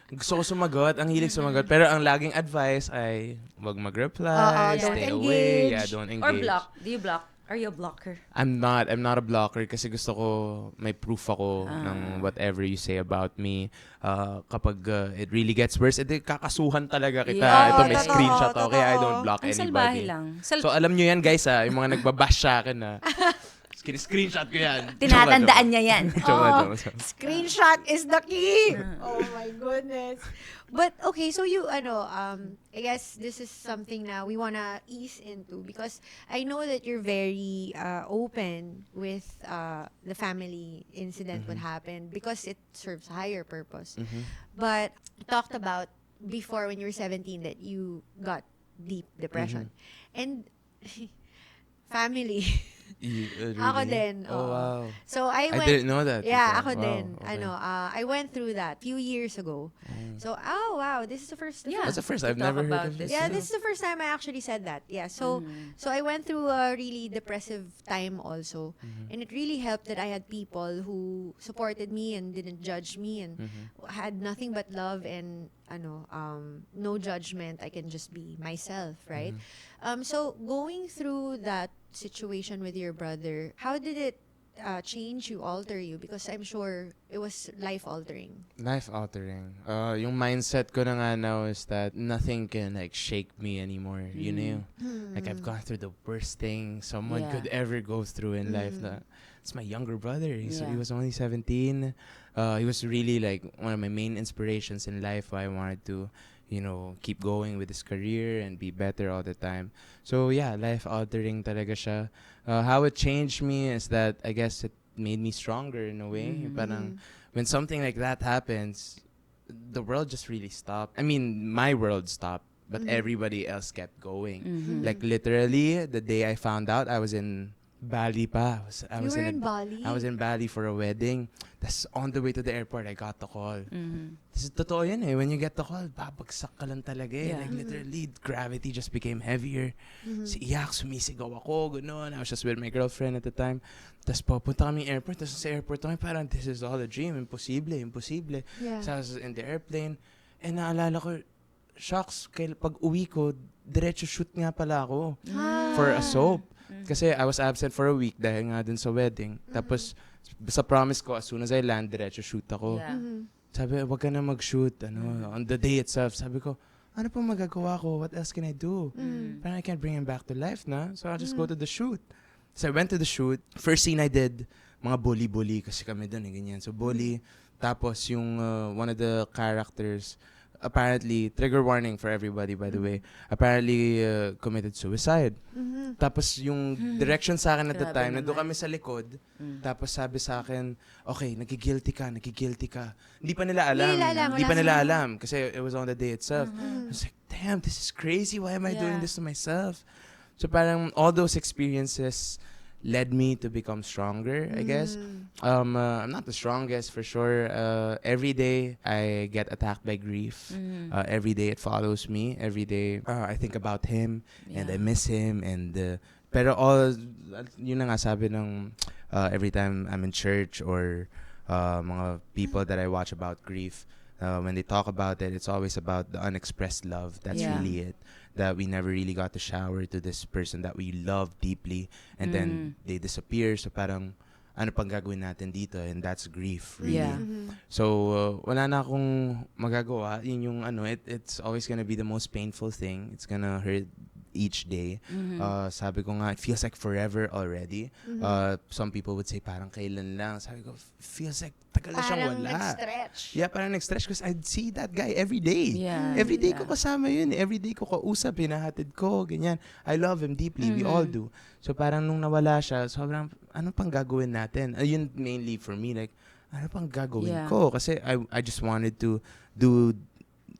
Gusto ko sumagot, ang hilig sumagot, pero ang laging advice ay wag mag-reply, Don't stay away, engage. don't Or engage. block. Do you block? Are you a blocker? I'm not a blocker kasi gusto ko may proof ako ng whatever you say about me. Kapag it really gets worse, edi kakasuhan talaga kita. Yeah. Ito may Totoo, screenshot ako, kaya I totoo. don't block Ang salbahe anybody. lang. So alam nyo yan guys yung mga nagbabash sa akin screenshot ko yan. Tinatandaan niya yan. Joke. Screenshot is the key. Oh my goodness. But okay, so you I guess this is something now we wanna ease into, because I know that you're very open with the family incident what happened, because it serves a higher purpose. But you talked about before when you were 17 that you got deep depression. And family. Really? Ako din. Oh, oo. wow. So I I went didn't know that. Yeah, before. ako Wow, din. okay. I went through that few years ago. So, wow, this is the first. Yeah. That's the first. To I've talk never heard about of this. this. Yeah, this is the first time I actually said that. Yeah, so I went through a really depressive time also, and it really helped that I had people who supported me and didn't judge me and had nothing but love and no judgment. I can just be myself, right? So going through that situation with your brother, how did it change you, alter you? Because I'm sure it was life-altering. Life-altering. Yung mindset ko na nga now is that nothing can like shake me anymore. You know? Like I've gone through the worst thing someone Yeah. could ever go through in life. It's my younger brother. He Yeah. was only 17. He was really like one of my main inspirations in life. Why I wanted to, keep going with his career and be better all the time. So yeah, life-altering talaga siya. How it changed me is that I guess it made me stronger in a way. Parang when something like that happens, the world just really stopped. I mean, my world stopped, but everybody else kept going. Like literally, the day I found out, I was in Bali pa. I You was were in Bali? I was in Bali for a wedding. That's on the way to the airport, I got the call. This is totoo yan eh. When you get the call, babagsak ka lang talaga eh. Yeah. Like literally, gravity just became heavier. Iyak, sumisigaw ako, gano'n. I was just with my girlfriend at the time. Tapos pupunta kami airport. Tapos sa airport kami, parang this is all a dream. Imposible, imposible. Yeah. So I was in the airplane. And naalala ko, shocks, pag uwi ko, diretso shoot nga pala ako for a soap. Kasi I was absent for a week dahil nga dun sa wedding. Tapos, sa promise ko, as soon as I land, diretso shoot ako. Yeah. Sabi, wag ka na mag-shoot. On the day itself, sabi ko, ano pa magagawa ko? What else can I do? Parang I can't bring him back to life na. So I'll just go to the shoot. So I went to the shoot. First scene I did, mga bully-bully kasi kami dun ganyan. So bully. Tapos yung one of the characters, apparently, trigger warning for everybody by the way, apparently committed suicide. Tapos yung direction sa akin at the Grabe time, nandun naman. kami sa likod, tapos sabi sa akin, okay, nagigilty ka. Hindi pa nila alam. Hindi pa nila alam kasi it was on the day itself. I was like, damn, this is crazy. Why am I doing Yeah. this to myself? So parang all those experiences led me to become stronger, I guess. I'm not the strongest for sure. Every day I get attacked by grief. Every day it follows me. Every day I think about him and I miss him. And pero all, yun na nga sabi ng every time I'm in church or mga people that I watch about grief, when they talk about it, it's always about the unexpressed love. That's Yeah. really it. That we never really got to shower to this person that we love deeply, and then they disappear. So parang, ano pang gagawin natin dito? And that's grief, really. Yeah. So, wala na akong magagawa. Yun yung it's always gonna be the most painful thing. It's gonna hurt each day. Sabi ko nga, it feels like forever already. Some people would say, parang kailan lang. Sabi ko, feels like tagal na siyang Parang wala. nag-stretch. Yeah, parang nag-stretch because I'd see that guy every day. Yeah. Every day ko kasama yun. Every day ko kausap, hinahatid ko, ganyan. I love him deeply. We all do. So parang nung nawala siya, sobrang, ano pang gagawin natin? Ayun mainly for me, like, ano pang gagawin ko? Kasi I just wanted to do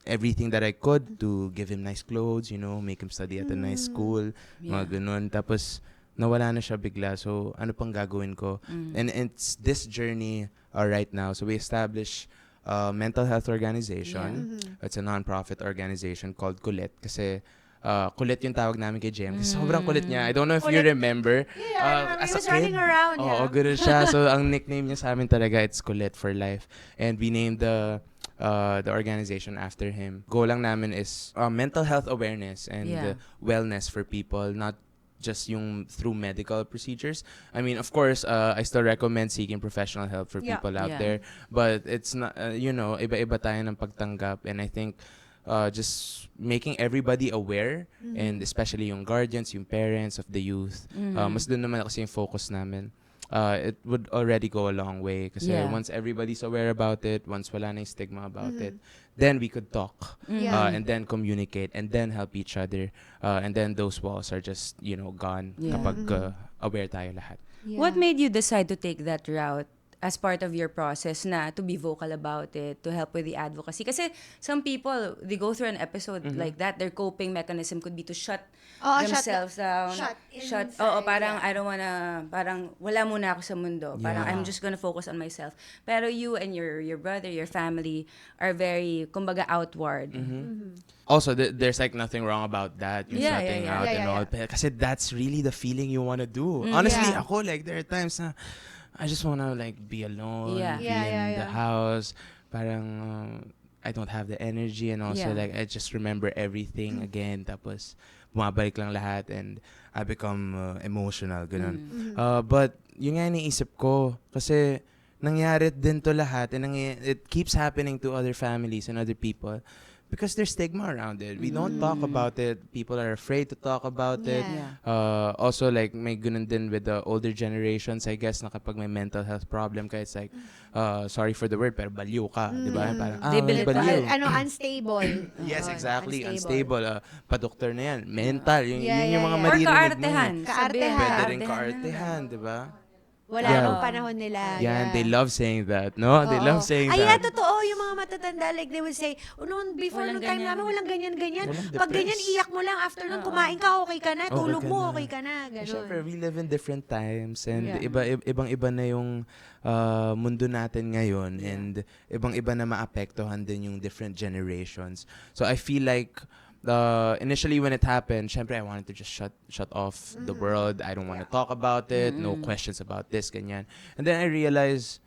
everything that I could to give him nice clothes, you know, make him study at a nice school, mga ganun. Tapos, nawala na siya bigla. So, ano pang gagawin ko? And it's this journey right now. So, we established a mental health organization. It's a non-profit organization called Kulit. Kasi, kulit yung tawag namin kay Jem. Kasi sobrang kulit niya. I don't know if you remember. Yeah, As he a was running kid, around. Oo, ganun siya. So, ang nickname niya sa amin talaga, it's Kulit for life. And we named the organization after him. Goal lang namin is mental health awareness and wellness for people, not just yung through medical procedures. I mean, of course, I still recommend seeking professional help for people out there. But it's not, iba-iba tayo ng pagtanggap. And I think just making everybody aware, and especially yung guardians, yung parents of the youth, mas dun naman kasi yung focus namin. It would already go a long way kasi once everybody's aware about it, once wala na yung stigma about it, then we could talk and then communicate and then help each other, and then those walls are just gone kapag aware tayo lahat. What made you decide to take that route as part of your process na to be vocal about it, to help with the advocacy? Kasi some people, they go through an episode like that, their coping mechanism could be to shut themselves down. Parang I don't wanna, parang wala muna ako sa mundo. Parang I'm just gonna focus on myself. Pero you and your brother, your family are very, kumbaga, outward. Also, there's like nothing wrong about that. Yung shutting out and all. Kasi that's really the feeling you wanna do. Honestly, ako, like, there are times na I just wanna like be alone, be in the house. Parang I don't have the energy, and also like I just remember everything again. Tapos bumabalik lang lahat, and I become emotional, ganun. But yun nga iniisip ko, kasi nangyari din to lahat, and it keeps happening to other families and other people. Because there's stigma around it. We don't talk about it. People are afraid to talk about it. Also, like, may ganun din with the older generations, I guess, na kapag may mental health problem ka, it's like, sorry for the word, pero baliw ka. Diba? Parang, baliw. Unstable. Yes, exactly. Unstable. Pa-doktor na yan. Mental. Yun yung mga maririnig mo. Or kaartehan. Pwede rin kaartehan, diba? Wala akong panahon nila. Yeah, they love saying that, no? They love saying that. Totoo. Yung mga matatanda, like, they would say, before nung time namin, walang ganyan-ganyan. Pag ganyan, iyak mo lang. After nun, kumain ka, okay ka na. Tulog mo, okay ka na. Ganun. Siyempre, we live in different times, and ibang-iba na yung mundo natin ngayon, and ibang-iba na maapektuhan din yung different generations. So I feel like initially when it happened, syempre I wanted to just shut off the world. I don't want to talk about it. No questions about this, ganyan. And then I realized,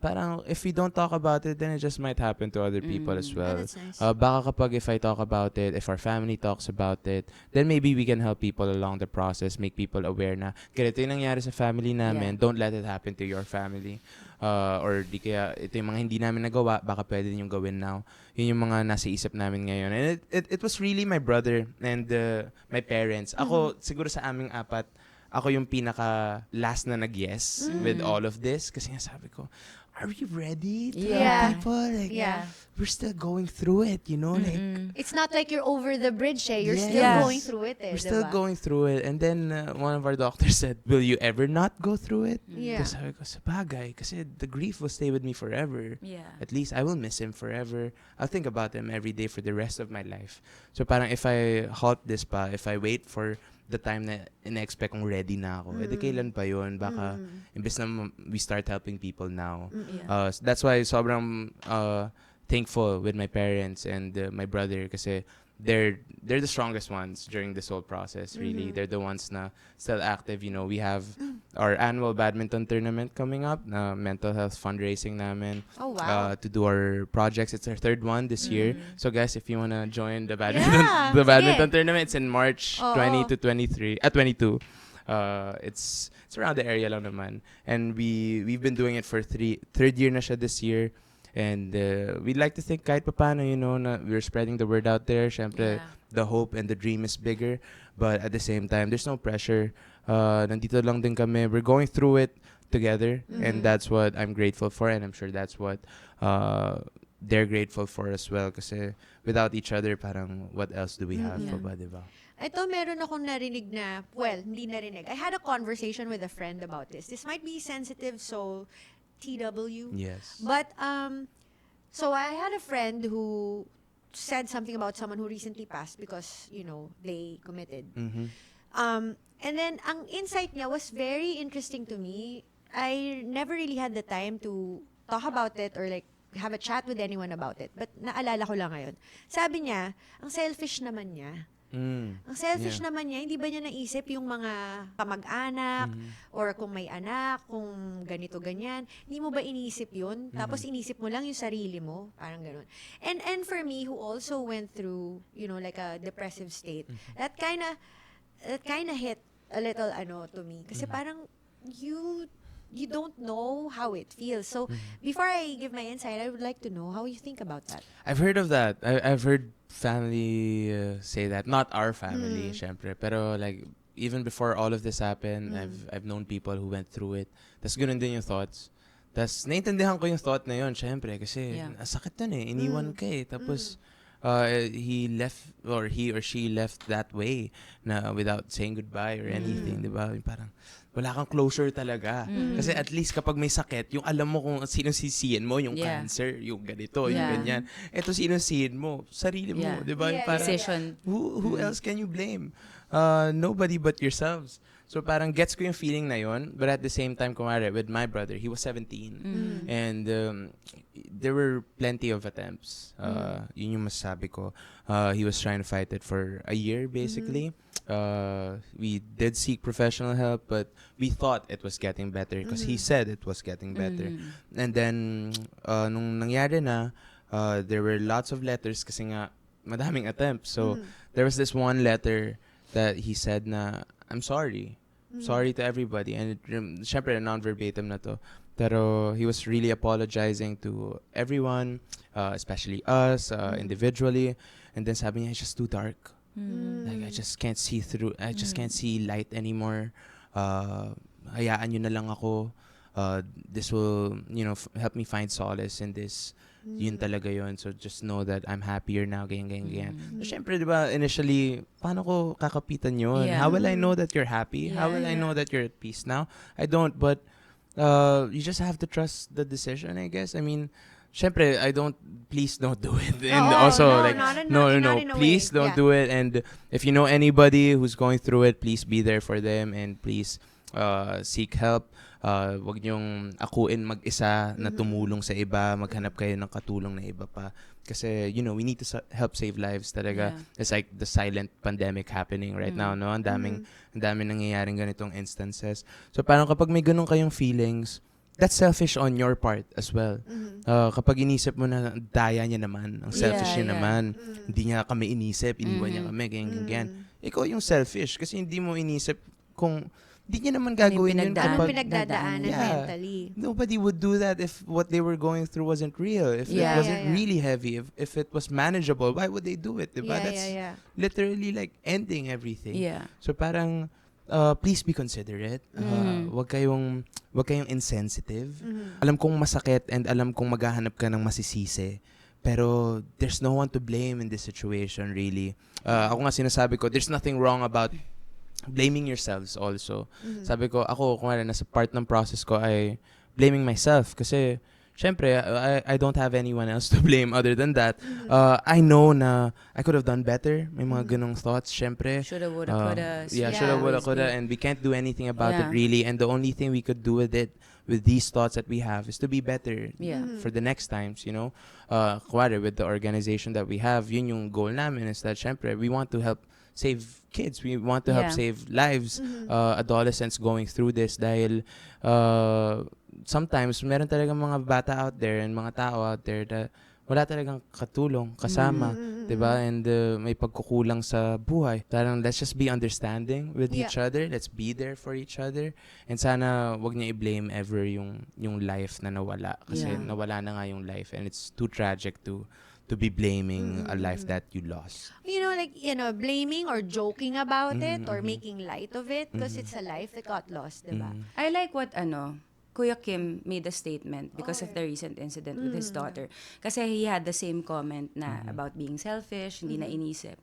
parang if we don't talk about it, then it just might happen to other people as well. That's nice. Baka kapag if I talk about it, if our family talks about it, then maybe we can help people along the process, make people aware na ganito yung nangyari sa family namin, don't let it happen to your family. Or di kaya ito yung mga hindi namin nagawa, baka pwede yung gawin now. Yun yung mga nasa isip namin ngayon. And it was really my brother and my parents. Ako, siguro sa aming apat, ako yung pinaka last na nag-yes with all of this. Kasi nga sabi ko, are we ready to help people? Like, we're still going through it, you know? Like, it's not like you're over the bridge, eh. You're still going through it, eh. We're still going through it. And then one of our doctors said, will you ever not go through it? Yeah. Kasi sabi ko, sabagay, kasi the grief will stay with me forever. Yeah. At least I will miss him forever. I'll think about him every day for the rest of my life. So parang if I halt this pa, if I wait for the time na ina-expect kong ready na ako, edi kailan pa yun? Baka, imbes na we start helping people now. That's why sobrang thankful with my parents and my brother, kasi they're the strongest ones during this whole process, really. They're the ones na still active. You know, we have our annual badminton tournament coming up, na mental health fundraising namin. Oh, wow. To do our projects. It's our third one this year. So guys, if you wanna join the badminton tournament, it's in March 20 to 22. It's around the area lang naman. And we've been doing it for third year na siya this year. And we'd like to think kahit paano, na we're spreading the word out there. Syempre, the hope and the dream is bigger. But at the same time, there's no pressure. Nandito lang din kami. We're going through it together. And that's what I'm grateful for. And I'm sure that's what they're grateful for as well. Kasi without each other, parang what else do we have pa ba, diba? Ito, meron akong narinig na, well, hindi narinig. I had a conversation with a friend about this. This might be sensitive, so TW. Yes. But, so I had a friend who said something about someone who recently passed because, they committed. Mm-hmm. And then, ang insight niya was very interesting to me. I never really had the time to talk about it or like have a chat with anyone about it. But naalala ko lang ngayon. Sabi niya, ang selfish naman niya. Ang selfish naman niya, hindi ba niya naisip yung mga kamag-anak or kung may anak, kung ganito, ganyan. Hindi mo ba inisip yun? Tapos inisip mo lang yung sarili mo. Parang ganun. And for me, who also went through, like a depressive state, that kind of hit a little to me. Kasi parang you don't know how it feels. So, before I give my insight, I would like to know how you think about that. I've heard of that. I've heard family say that. Not our family, syempre. Pero like, even before all of this happened, I've known people who went through it. Tas ganun din yung thoughts. Tas naintindihan ko yung thought na yun, syempre. Kasi sakit nun eh. Iniwan ka eh. Tapos, he left, or he or she left that way na without saying goodbye or anything, di ba? Parang, wala kang closure talaga. Kasi at least kapag may sakit, yung alam mo kung sino sisihin mo, yung cancer, yung ganito, yung ganyan. Ito sino sisihin mo? Sarili mo, di ba? Parang, Decision. Who else can you blame? Nobody but yourselves. So parang gets ko yung feeling na yun, but at the same time, kumare, with my brother, he was 17. And there were plenty of attempts. Yun yung masasabi ko. He was trying to fight it for a year, basically. We did seek professional help, but we thought it was getting better because he said it was getting better. And then, nung nangyari na, there were lots of letters kasi nga, madaming attempts. So, there was this one letter that he said na, I'm sorry. Sorry to everybody. And syempre, non-verbatim na to. Pero he was really apologizing to everyone, especially us, individually. And then sabi niya, it's just too dark. Like, I just can't see through. I just can't see light anymore. Hayaan nyo na lang ako. This will, help me find solace in this. Yun talaga yun. So just know that I'm happier now. Ganyan. So, syempre, di ba, initially, paano ko kakapitan yun? Yeah. How will I know that you're happy? Yeah, How will I know that you're at peace now? I don't, but you just have to trust the decision, I guess. I mean, syempre, please don't do it. And also, no, please don't do it. And if you know anybody who's going through it, please be there for them and please seek help. Wag niyong akuin mag-isa na tumulong sa iba, maghanap kayo ng katulong na iba pa. Kasi, we need to help save lives talaga. Yeah. It's like the silent pandemic happening right now, no? Ang daming nangyayaring ganitong instances. So, parang kapag may ganun kayong feelings, that's selfish on your part as well. Kapag inisip mo na daya niya naman, ang selfish niya naman, hindi niya kami inisip, iniwan niya kami, ganyan. Ikaw yung selfish kasi hindi mo inisip kung hindi niya naman gagawin yun kapag pinagdadaanan mentally. Nobody would do that if what they were going through wasn't real. If it wasn't really heavy. If it was manageable, why would they do it? Diba? That's literally like ending everything. Yeah. So parang, please be considerate. Wag kayong insensitive. Alam kong masakit and alam kong maghahanap ka ng masisisi. Pero there's no one to blame in this situation, really. Ako nga sinasabi ko, there's nothing wrong about blaming yourselves also. Sabi ko, ako, kung nasa part ng process ko ay blaming myself. Kasi, syempre, I don't have anyone else to blame other than that. I know na I could have done better. May mga ganong thoughts, syempre. Shoulda, woulda, coulda. Shoulda, woulda, coulda. And we can't do anything about it, really. And the only thing we could do with it, with these thoughts that we have, is to be better for the next times, with the organization that we have, yun yung goal namin is that, syempre, we want to help save kids. We want to help save lives, adolescents going through this dahil sometimes meron talagang mga bata out there and mga tao out there that wala talagang katulong, kasama, 'di ba? And may pagkukulang sa buhay. Parang let's just be understanding with each other. Let's be there for each other. And sana wag niya i-blame ever yung life na nawala kasi nawala na nga yung life and it's too tragic to be blaming a life that you lost. Blaming or joking about it or making light of it because it's a life that got lost, diba? I like what Kuya Kim made a statement because of the recent incident with his daughter. Kasi he had the same comment na about being selfish, hindi na inisip.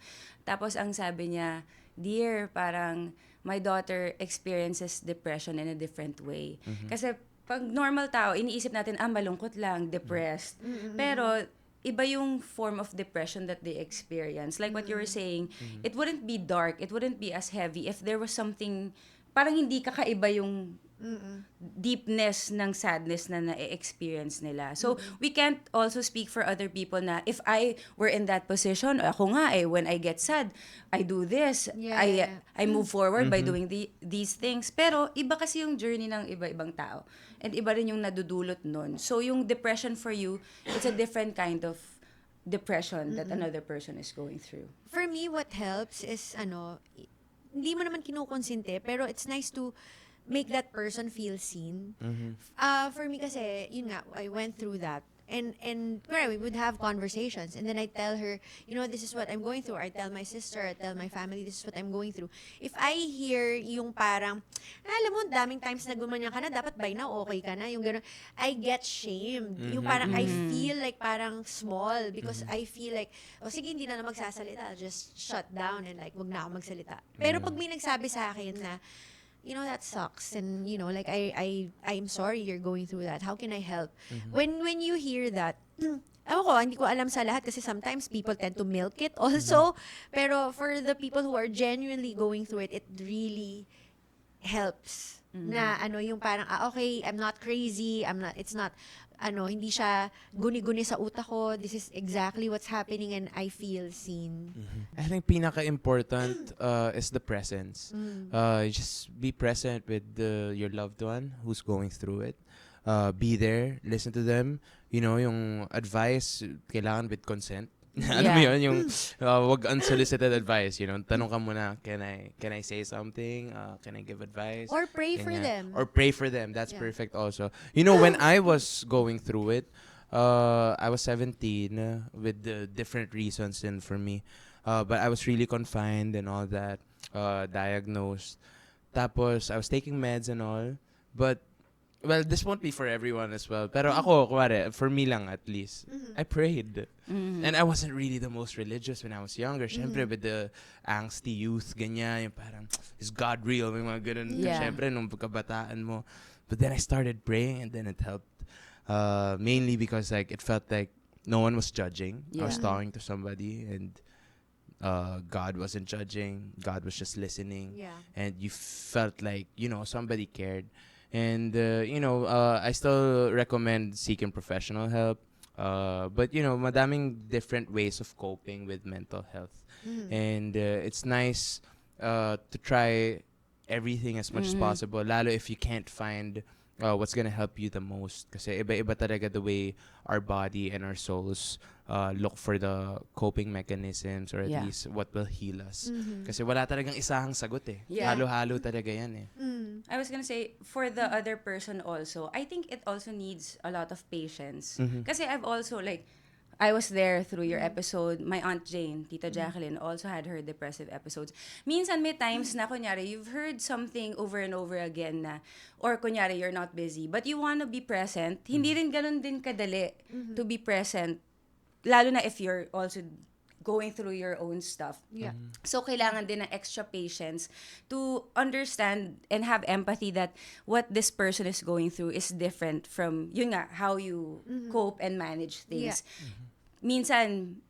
Tapos ang sabi niya, dear, parang my daughter experiences depression in a different way. Kasi pag normal tao, iniisip natin, malungkot lang, depressed. Pero iba yung form of depression that they experience. Like what you were saying, it wouldn't be dark, it wouldn't be as heavy if there was something, parang hindi kakaiba yung deepness ng sadness na na-experience nila. So, we can't also speak for other people na if I were in that position, ako nga when I get sad, I do this. I move forward by doing these things. Pero, iba kasi yung journey ng iba-ibang tao. And iba rin yung nadudulot nun. So, yung depression for you, it's a different kind of depression that another person is going through. For me, what helps is, hindi mo naman kinukonsinte, pero it's nice to make that person feel seen. For me kasi, yun nga, I went through that. And we would have conversations. And then I tell her, this is what I'm going through. Or I tell my sister, I tell my family, this is what I'm going through. If I hear yung parang, alam mo, daming times na gumanyan ka na, dapat by now, okay ka na. Yung gano'n, I get shamed. Yung parang, I feel like parang small because I feel like, sige, hindi na magsasalita. I'll just shut down and like, wag na ako magsalita. Pero pag may nagsabi sa akin na, that sucks. And, I'm sorry you're going through that. How can I help? When you hear that, hindi ko alam sa lahat kasi sometimes people tend to milk it also. Pero for the people who are genuinely going through it, it really helps. Na, yung parang, okay, I'm not crazy. It's not, hindi siya guni-guni sa utak ko. This is exactly what's happening and I feel seen. I think pinaka-important is the presence. Just be present with your loved one who's going through it. Be there, listen to them. Yung advice, kailangan with consent. Alam mo yun, yung wag unsolicited advice, tanong ka muna, can I say something? Can I give advice? Or pray for them. Or pray for them. That's perfect also. When I was going through it, I was 17 with different reasons and for me. But I was really confined and all that, diagnosed. Tapos, I was taking meds and all. But well, this won't be for everyone as well. Pero ako, for me lang at least, I prayed. And I wasn't really the most religious when I was younger. Syempre, with the angsty youth, ganyan, yung parang, is God real? May mga ganun. Syempre, nung pagkabataan mo. But then I started praying and then it helped. Mainly because like it felt like no one was judging. I was talking to somebody and God wasn't judging. God was just listening. And you felt like, somebody cared. And, I still recommend seeking professional help. But, madaming different ways of coping with mental health. And it's nice to try everything as much as possible, lalo if you can't find what's gonna help you the most. Kasi iba-iba talaga the way our body and our souls look for the coping mechanisms or at least what will heal us. Kasi wala talagang isahang sagot eh. Halo-halo talaga yan eh. I was gonna say, for the other person also, I think it also needs a lot of patience. Kasi I've also, I was there through your episode. My Aunt Jane, Tita Jacqueline, also had her depressive episodes. Minsan may times na, kunyari, you've heard something over and over again na, or kunyari, you're not busy, but you want to be present. Hindi rin ganun din kadali to be present. Lalo na if you're also going through your own stuff. So, kailangan din ng extra patience to understand and have empathy that what this person is going through is different from, yun nga, how you cope and manage things. Minsan,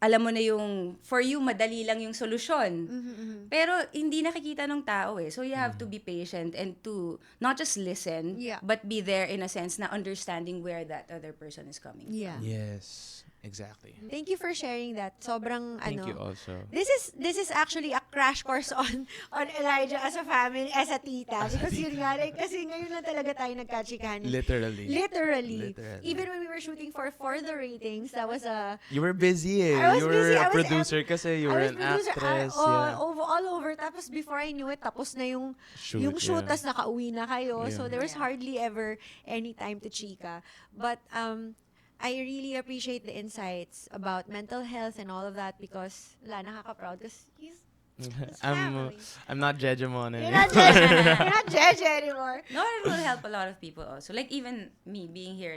alam mo na yung, for you, madali lang yung solusyon. Pero, hindi nakikita ng tao eh. So, you have to be patient and to not just listen, but be there in a sense na understanding where that other person is coming from. Yes. Exactly. Thank you for sharing that. Sobrang Thank you also. This is actually a crash course on Elijah as a family, as a tita. Because yun nga, like, kasi ngayon lang talaga tayo nagkachikahan. Literally. Literally. Even when we were shooting for the ratings, that was a... You were busy eh. I was You were busy. a I was producer kasi you were an actress. Yeah. All over. Tapos before I knew it, tapos na yung Shoot, shoot, yeah. tas nakauwi na kayo. Yeah. So there was hardly ever any time to chika. But I really appreciate the insights about mental health and all of that because nakaka-proud because he's family. I'm not Jejemon You're anymore. not Jeje. You're not Jeje anymore. No, it will help a lot of people also. Like even me being here,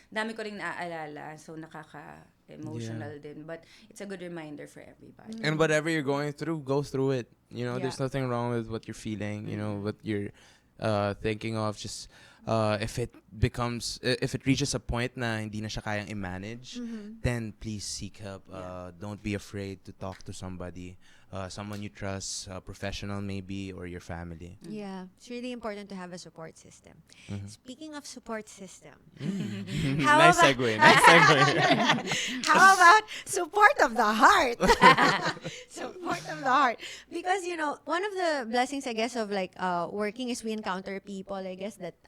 dami ko ring naaalala, so nakaka-emotional din. But it's a good reminder for everybody. And whatever you're going through, go through it. You know, Yeah. there's nothing wrong with what you're feeling. You know, what you're thinking of. Just if it reaches a point na hindi na siya kayang i-manage, then please seek help. Don't be afraid to talk to somebody, someone you trust, a professional maybe, or your family. Yeah, it's really important to have a support system. Speaking of support system, Nice segue. Nice segue. how about support of the heart? Support of the heart. Because, one of the blessings, I guess, of like working is we encounter people, I guess, that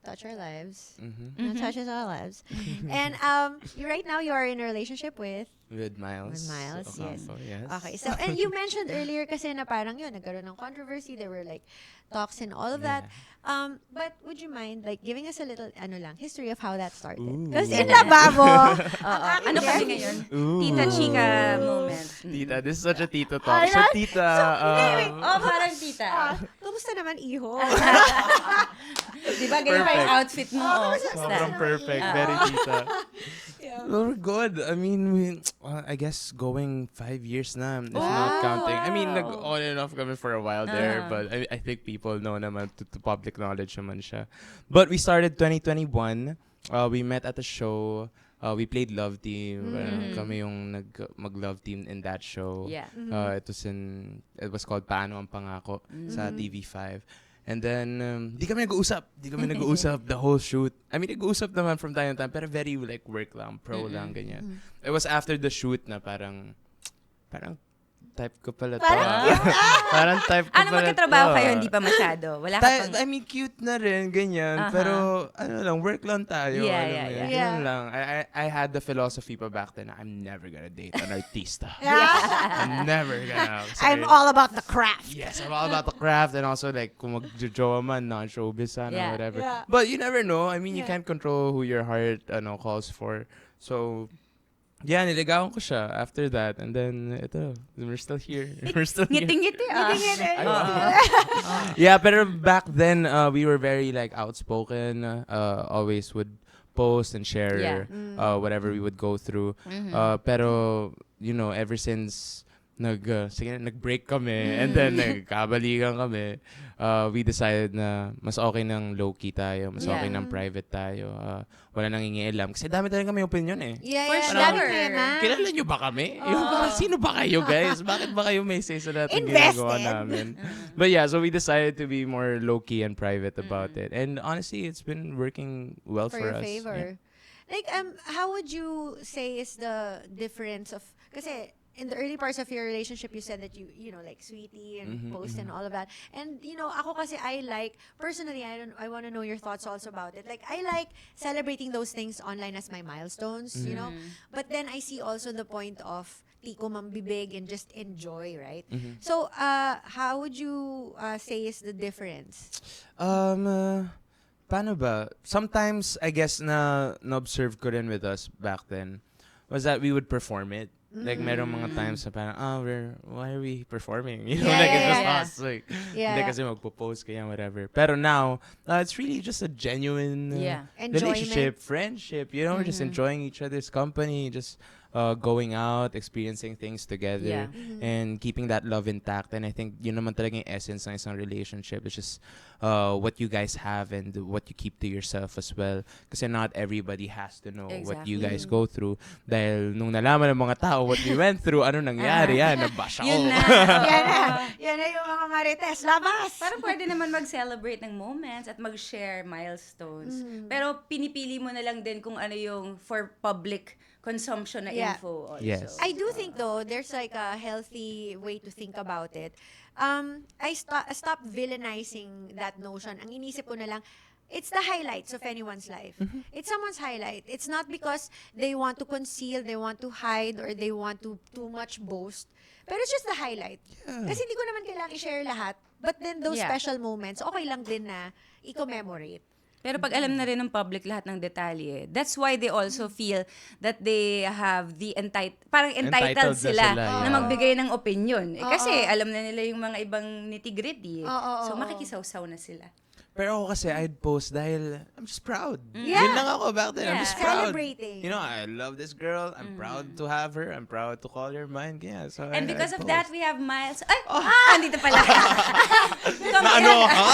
touch our lives. That touches our lives. And right now you are in a relationship with With Miles. yes. Ocampo, yes. Okay, so, and you mentioned earlier kasi na parang yun, nagkaroon ng controversy, there were like talks and all of that. But would you mind like giving us a little, history of how that started? Because in Lababo, Ano kami ngayon? Tita Chika moment. Tita, this is such a tita talk. So, tita, Oh, parang tita. kumusta naman, iho? Di ba ganyan pa yung outfit mo? Oh, sobrang perfect. Very tita. We're good. I mean, I guess going 5 years na, if not counting. I mean, on and off kami for a while there, but I think people know naman, to public knowledge naman siya. But we started 2021. We met at a show. We played Love Team. Kami yung mag-Love Team in that show. Yeah. It was called Paano Ang Pangako sa TV5. And then, di kami nag-uusap the whole shoot. I mean, nag-uusap naman from time to time, pero very like work lang, pro lang, ganyan. It was after the shoot na parang type ko pala to. Parang type ko Ano pala magkatrabaho to. kayo? Hindi pa masyado. Wala ka pang... I mean, cute na rin, ganyan. Pero, work lang tayo. Yeah, alam yeah, mo yun. yeah. Ganun lang. I had the philosophy pa back then, I'm never gonna date an artista. Yeah. I'm never gonna. I'm all about the craft. Yes, I'm all about the craft, and also like kung magjojowa man, non-showbiz sana, Yeah. whatever. Yeah. But you never know. I mean, you Yeah. can't control who your heart calls for. So, yeah, niligawan ko siya after that, and then we're still here. We're still here. Ngiti-ngiti ah. Yeah, pero back then we were very like outspoken. Always would post and share whatever we would go through. Pero ever since nag-break kami and then nagkabalikan kami, we decided na mas okay ng low-key tayo, mas okay ng private tayo. Wala nang ingialam. Kasi dami talaga kami opinion eh. Yeah, For yeah. sure. Dami tema. Kilala nyo ba kami? Yung parang, sino ba kayo, guys? Bakit ba kayo may say sa lahat ng ginagawa namin? But yeah, so we decided to be more low-key and private about it. And honestly, it's been working well for your us. favor. Like, how would you say is the difference of, kasi in the early parts of your relationship, you said that you like sweetie and post and all of that. And, ako kasi personally, I want to know your thoughts also about it. Like, I like celebrating those things online as my milestones, But then I see also the point of tiko mambibig and just enjoy, right? So, how would you say is the difference? Paano ba? Sometimes, I guess, na-observe ko rin with us back then was that we would perform it. Like, merong mga times na parang, why are we performing? It's just us. Like, hindi kasi magpo-post kaya whatever. Pero now, it's really just a genuine relationship, friendship, we're just enjoying each other's company, just going out, experiencing things together, and keeping that love intact. And I think yun naman talaga yung essence ng isang relationship. It's just what you guys have and what you keep to yourself as well. Kasi not everybody has to know what you guys go through. Dahil nung nalaman ng mga tao what we went through, ano nangyari, nabash ako. Yun na. Yan na yung mga marites. Labas! Parang pwede naman mag-celebrate ng moments at mag-share milestones. Pero pinipili mo na lang din kung ano yung for public consumption na Yeah. info also. Yes. I do think though there's like a healthy way to think about it. I stopped villainizing that notion. Ang inisip ko na lang, it's the highlights of anyone's life. It's someone's highlight. It's not because they want to conceal, they want to hide, or they want to too much boast. Pero it's just the highlight. Kasi hindi ko naman kailangang i-share lahat. But then those Yeah. special moments, okay lang din na i-commemorate. Pero pag alam na rin ng public lahat ng detalye, that's why they also feel that they have the parang entitled Entitled na sila sila, na yeah. magbigay ng opinion. Kasi Oo. alam na nila yung mga ibang nitty-gritty. Oo, So oo. makikisaw-saw na sila. Pero ako kasi, I'd post dahil I'm just proud. Yeah. Yun lang ako back then. I'm Yeah. just proud. Celebrating. You know, I love this girl. I'm proud to have her. I'm proud to call her mine. Yeah, so And because I'd of that, post. we have Miles. Ay! Andito pala. Na ano ka?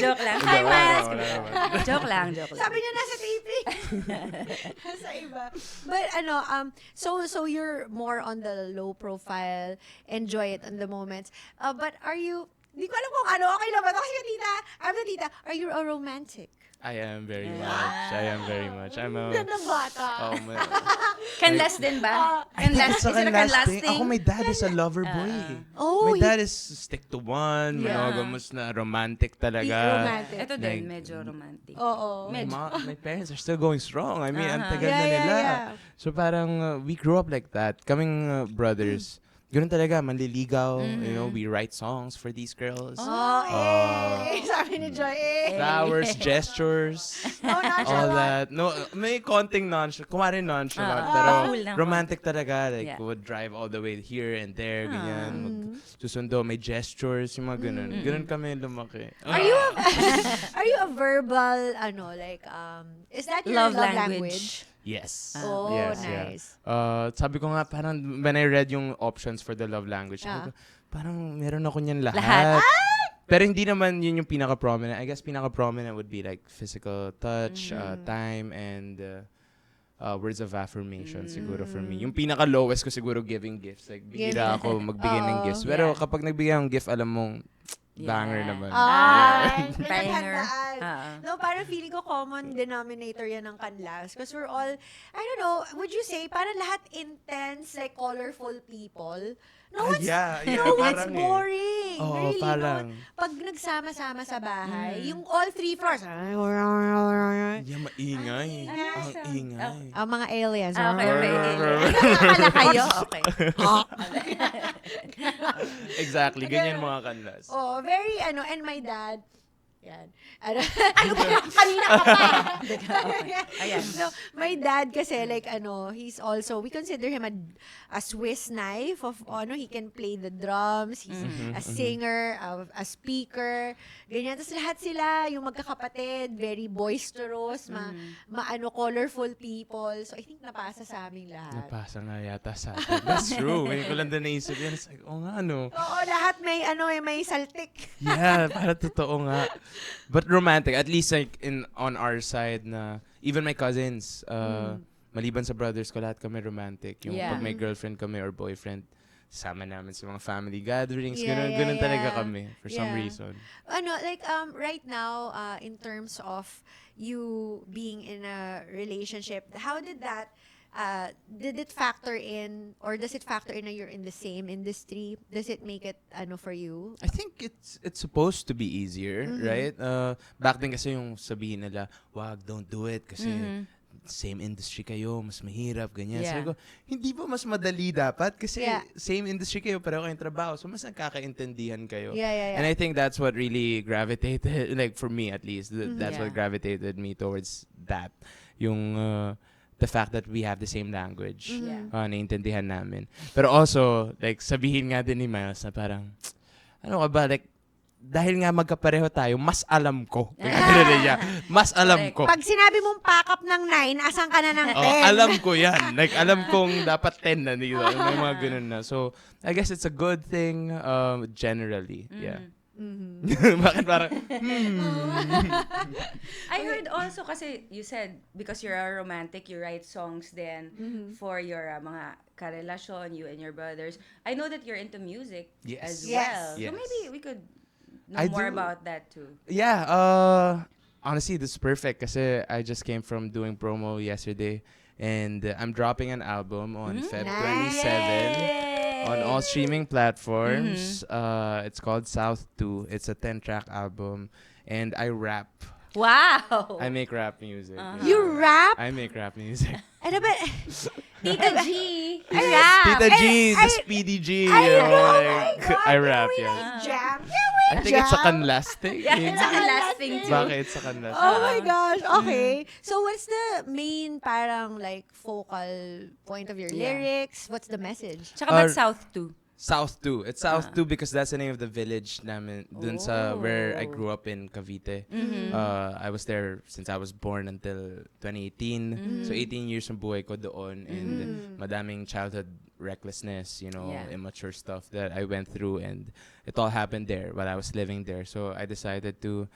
Joke lang. Hi, Miles. Joke lang. Sabi niya nasa taping. Sa iba. But so you're more on the low profile, enjoy it on the moments. But are you, di ko alam kung ano, okay lang ba? Kasi tita, I'm the tita, are you a romantic? I am very much. I am very much. I'm a... Gandang bata. Oh, my... Canlas din ba? Canlas. Is it a canlas thing? Ako, my dad is a lover boy. Oh, My dad is stick to one, Yeah. monogamous na, romantic talaga. romantic. Ito din, Like, medyo romantic. Oo. My parents are still going strong. I mean, ang tagal Yeah, na yeah, nila. yeah. So parang we grew up like that. Kaming brothers, ganun talaga, manliligaw. You know, we write songs for these girls. Sabi ni Joy, Flowers, gestures, Oh, all nonchalant. that. No, may konting nonchalant. Kumari nonchalant. Pero Cool lang. romantic talaga. Like, Yeah. we would drive all the way here and there. Ganyan. Susundo, may gestures. Yung mga ganun. Ganun kami lumaki. Are you a verbal, is that your Love love language. language? Yes. Oh, yes, nice. Yeah. Sabi ko nga, parang when I read yung options for the love language, sabi ko, parang meron ako niyan lahat. Pero hindi naman yun yung pinaka-prominent. I guess pinaka-prominent would be like physical touch, time, and words of affirmation siguro for me. Yung pinaka-lowest ko siguro giving gifts. Like, bigla ako magbigay ng gifts. Pero kapag nagbigay ng gift, alam mong banger naman. Ay, Banger. pinaghandaan. Oo. No, parang feeling ko common denominator yan ng kanlas. Because we're all, I don't know, would you say, parang lahat intense, like colorful people? No one's, yeah, no one's parang boring. Oo, really, parang- no. Pag nagsama-sama sa bahay, yung all 3 floors, Yeah, maingay. Ang ingay. ang mga aliens. Okay. Pala kayo? Okay. Exactly. Ganyan mga kanlas. Oh, very, and my dad, yan. Ano ba? Kanina ka pa! Ayan. No, my dad kasi, he's also, we consider him a Swiss knife of, he can play the drums, he's a singer, a speaker, ganyan. Tapos lahat sila, yung magkakapatid, very boisterous, colorful people. So, I think napasa sa aming lahat. Napasa nga yata sa atin. That's true. Ngayon ko lang din naisip yan. It's like, nga, no. Oo, lahat may saltik. Yeah, para totoo nga. But romantic, at least like on our side na, even my cousins, maliban sa brothers ko, lahat kami romantic. Yung Yeah. pag may girlfriend kami or boyfriend, sama namin sa mga family gatherings. Yeah, Ganun yeah, talaga yeah. kami for some Yeah. reason. Right now, in terms of you being in a relationship, how did that, did it factor in, or does it factor in na you're in the same industry? Does it make it, for you? I think it's supposed to be easier, right? Back then kasi yung sabihin nila, wag, don't do it kasi same industry kayo, mas mahirap, ganyan. Yeah. Sabi ko, hindi ba mas madali dapat? Kasi Yeah. same industry kayo, pareho kayong trabaho. So, mas nagkakaintindihan kayo. Yeah. And I think that's what really gravitated, like for me at least, that's Yeah. what gravitated me towards that. Yung the fact that we have the same language. Naiintindihan namin. Pero also, like, sabihin nga din ni Miles na parang, ano ka ba, like, dahil nga magkapareho tayo, mas alam ko. Mas alam ko. Pag sinabi mong pack up ng 9, asan ka na ng 10? Oh, alam ko yan. Like, alam kong dapat 10 na dito. May mga ganun na. So, I guess it's a good thing generally. Yeah. Bakit parang, I heard also kasi you said because you're a romantic, you write songs then for your mga karelasyon, you and your brothers. I know that you're into music Yes. as Yes. well. Yes. So maybe we could know I more do. about that too. yeah, honestly, this is perfect kasi I just came from doing promo yesterday. And I'm dropping an album on Feb Nice. 27 on all streaming platforms. It's called South 2. It's a 10-track album. And I rap. Wow! I make rap music. You rap? I make rap music. Ano ba? Tita G! Rap! Tita G, the Speedy G. I rap, yeah. Jam. I think it's a kanlasting. It's a lasting too. Bakit it's a kanlasting? Oh my gosh. Okay. So what's the main parang like focal point of your Yeah. lyrics? What's the message? Tsaka ba't South 2? South 2. It's South 2 because that's the name of the village namin dun sa where I grew up in Cavite. I was there since I was born until 2018. So 18 years ng buhay ko doon and madaming childhood recklessness, Yeah. immature stuff that I went through, and it all happened there while I was living there. So I decided to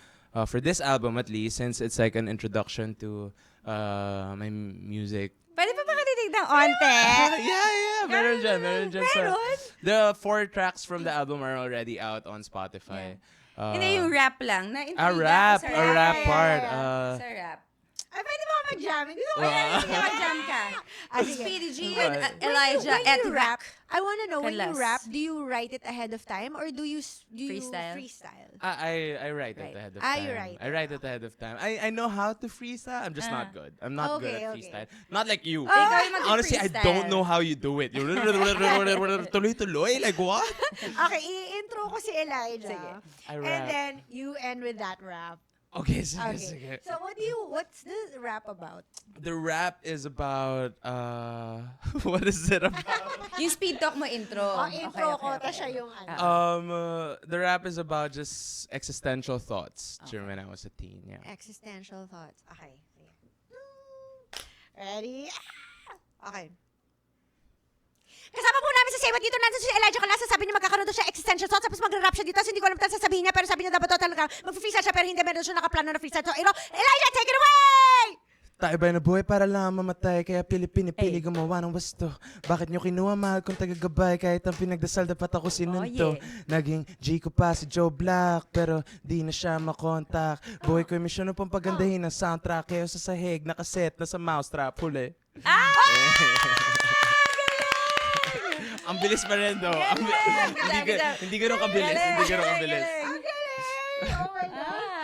for this album at least, since it's like an introduction to my music. Pwede pa makatitig ng onte? Yeah. Meron dyan sa- Meron? The 4 tracks from the album are already out on Spotify. Hindi yung rap lang. A rap part. Sa rap. Ay, pwede ba ako mag-jamming? Gusto ko Jam ka. sige. Speedy G Right. and Elijah When at you rap, rap. I want to know, when you Kalas. rap, do you write it ahead of time or do you Freestyle? freestyle? I write Right. it ahead of Ah, time. you write I write it ahead of time. I know how to freestyle. I'm just not good. I'm not good Okay, at okay. freestyle. Not like you. Ikaw yung Honestly, I mag-freestyle. don't know how you do it. Tuloy-tuloy. Like what? Okay, i-intro ko si Elijah. Sige. I And rap. then you end with that rap. Okay, sige. Okay. So what's the rap about? The rap is about what is it about? Yung speed talk mo intro. Intro ko, tas siya yung ano. The rap is about just existential thoughts during when I was a teen. Yeah. Existential thoughts. Okay. Sige. Ready? Okay. Kasama po namin sa Saywat dito, nandun si Elijah Calasa, sabi niya magkakaroon daw siya existential thoughts, tapos mag-rap siya dito, tapos hindi ko alam ang sasabihin niya, pero sabi niya dapat daw talaga mag-freestyle siya, pero hindi, meron siya nakaplano na freestyle. So, Elijah, take it away! Tayo ba'y nabuhay para lang mamatay, kaya pinipili gumawa ng wasto. Bakit nyo kinuha mahal kong tagagabay, kahit ang pinagdasal dapat ako sinunto. Naging G ko pa si Joe Black, pero di na siya makontak. Buhay ko yung misyon ng pampagandahin ng soundtrack, kaya sa sahig, nakaset na sa mousetrap, huli. Ang bilis pa rin daw. Hindi ganun kabilis. Ang galing! Oh my God!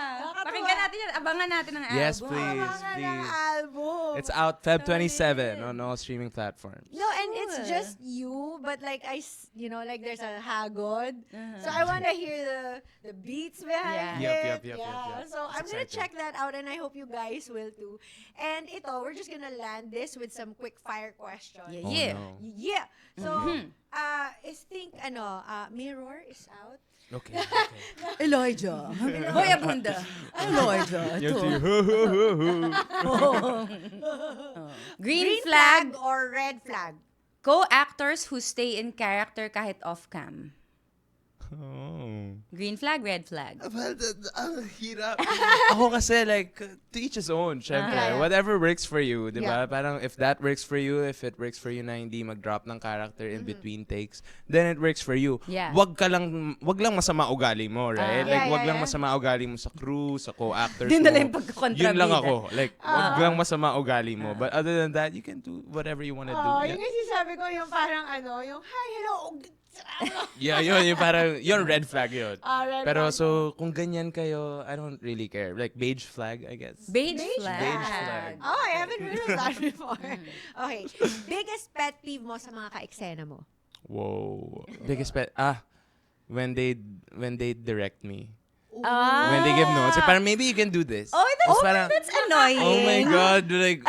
Pakinggan natin yan. Abangan natin ang album. Yes, please. Abangan ang album. It's out Feb 27 on all streaming platforms. No, and it's just you, but like like there's a hagod. So I want to hear the beats behind Yeah. it. Yep. So I'm gonna exciting. check that out, and I hope you guys will too. And we're just gonna land this with some quick fire questions. Yeah. Oh, Yeah. no. Yeah. So Mirror is out. Okay. Elijah. Hoy, Abunda. Elijah. Green flag. or red flag? Co-actors who stay in character kahit off-cam. Oh. Green flag, red flag. Well, hirap. Ako kasi like, to each his own, syempre. Yeah. Whatever works for you, di ba? Yeah. Parang if that works for you, if it works for you na hindi mag-drop ng character in between takes, then it works for you. Yeah. Wag lang masama ugali mo, right? Like, wag lang masama ugali mo sa crew, sa co-actors Yun mo. na lang yung pagkakontrabida. Yun lang ako. Like, wag lang masama ugali mo. But other than that, you can do whatever you wanna do. Oh, Yeah. yung kasi sabi ko yung parang yung hi, hello. Yeah, yun, yung parang, yun red flag yun. Red Pero flag. so, kung ganyan kayo, I don't really care. Like, beige flag, I guess. Beige Beige flag. Beige flag. Oh, I haven't heard of that before. Okay. Biggest pet peeve mo sa mga ka-eksena mo? Whoa. Biggest pet, when they direct me. Ah. When they give notes. Parang maybe you can do this. Oh, Tapos parang, that's annoying. oh my God, like,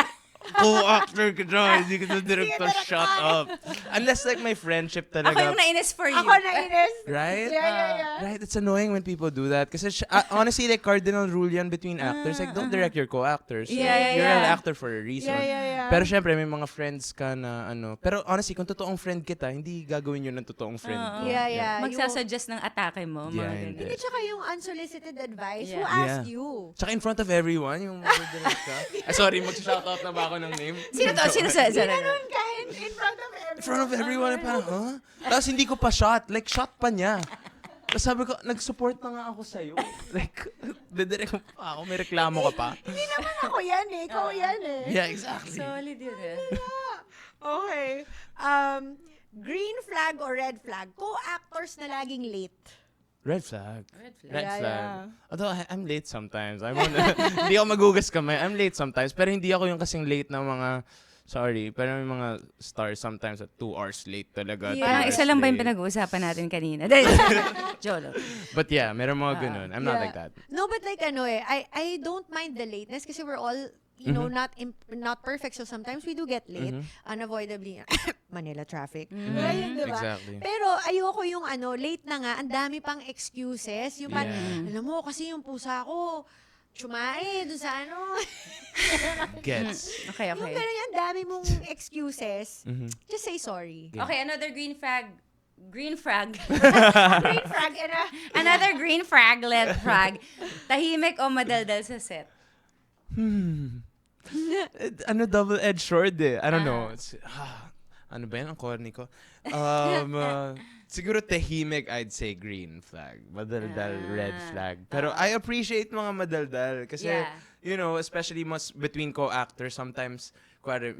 co-actor ka dyan, hindi ka na director, shut up. Unless like my friendship Ako talaga. yung nainis for you. Ako nainis. Right? Yeah. Right? It's annoying when people do that. Kasi honestly, like, cardinal rule yan between actors. Like, don't direct your co-actors. Yeah. You're an actor for a reason. Yeah. Pero syempre, may mga friends ka na Pero honestly, kung totoong friend kita, hindi gagawin yun ng totoong friend ko. Yeah. Magsasuggest ng atake mo. Yeah, Mga hindi. Hindi, tsaka yung unsolicited advice. Yeah. Who asked Yeah. you? Tsaka in front of everyone, yung direct ka. Sorry, mag-shoutout na ba ako ng name? Sino to? Sino sa? Ganun ka in front of everyone. In front of everyone, parang, huh? Tapos hindi ko pa shot. Like, shot pa niya. Tapos sabi ko, nag-support na nga ako sa'yo. Like, didirect pa ako, may reklamo ka pa. Hindi naman ako yan eh. Ikaw yan eh. Yeah, exactly. Solid yun eh. Okay. Green flag or red flag? Co-actors na laging late. Red flag. Red flag. Red Yeah, flag. yeah. Although, I'm late sometimes. Hindi ako magugas kamay. I'm late sometimes. Pero hindi ako yung kasing late ng mga, sorry, pero may mga stars sometimes at 2 hours late talaga. Yeah. 2 Parang hours isa lang ba yung late. pinag-uusapan natin kanina? Jolo. But yeah, meron mga ganun. I'm not Yeah. like that. No, but like I don't mind the lateness kasi we're all, you know, not perfect. So sometimes we do get late, unavoidably. Manila traffic. Right, diba? Exactly. Pero ayoko yung late na nga, ang dami pang excuses. Yung parang, Yeah. alam mo, kasi yung pusa ko, tsumae, dun sa Gets. Okay, Yung okay. ganun yan, dami mong excuses. Just say sorry. Okay, another green flag. Green flag. Green flag and Another green flag, red flag. Tahimik o madaldal sa set? Double-edged sword eh. I don't know. Ano ba yan? Ang corny ko. Siguro tahimik, I'd say green flag. Madaldal, red flag. Pero I appreciate mga madaldal. Kasi, Yeah. you know, especially mas between co-actors, sometimes,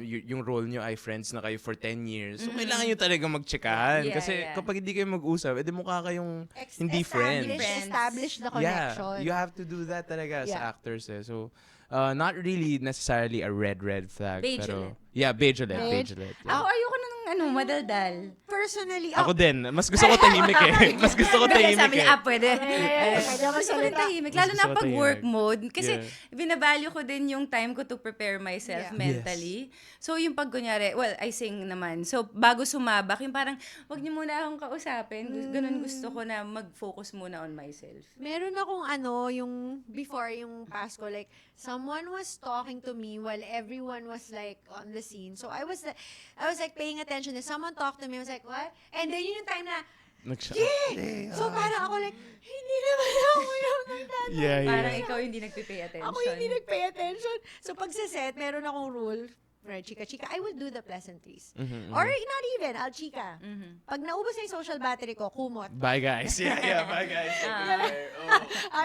yung role nyo ay friends na kayo for 10 years. So, kailangan nyo talaga magtsikahan. Yeah, kasi yeah. kapag hindi kayo mag-usap, edi mukha kayong hindi friends. Establish the connection. Yeah, you have to do that talaga Yeah. sa actors eh. So, not really necessarily a red flag. Vigilant. Pero, yeah, vigilant. Vig- Yeah. Ako ayoko na ng madaldal. Personally, Ako din. Mas gusto ko tahimik eh. Mas gusto ko tahimik Sabi eh. niya, pwede. pwede Gusto ko rin magsalita. tahimik. Lalo Mas na gusto ko pag tahimik. work mode. Kasi Yeah. binavalue ko din yung time ko to prepare myself Yeah. mentally. So yung pag kunyari, well, I sing naman. So bago sumabak, yung parang, wag niyo muna akong kausapin. Ganun gusto ko na mag-focus muna on myself. meron akong yung before yung past ko, like, someone was talking to me while everyone was like on the scene. So I was like paying attention. And someone talked to me, I was like, what? And then yun yung time na, so parang ako like, hindi naman ako yung nagtatanong. Yeah, Parang yeah. ikaw hindi nagpipay attention. Ako hindi nag-pay attention. So pag sa set, meron akong rule, chika-chika, I will do the pleasantries. Or not even, I'll chika. Pag naubos na yung social battery ko, kumot. Bye guys. Yeah, bye guys.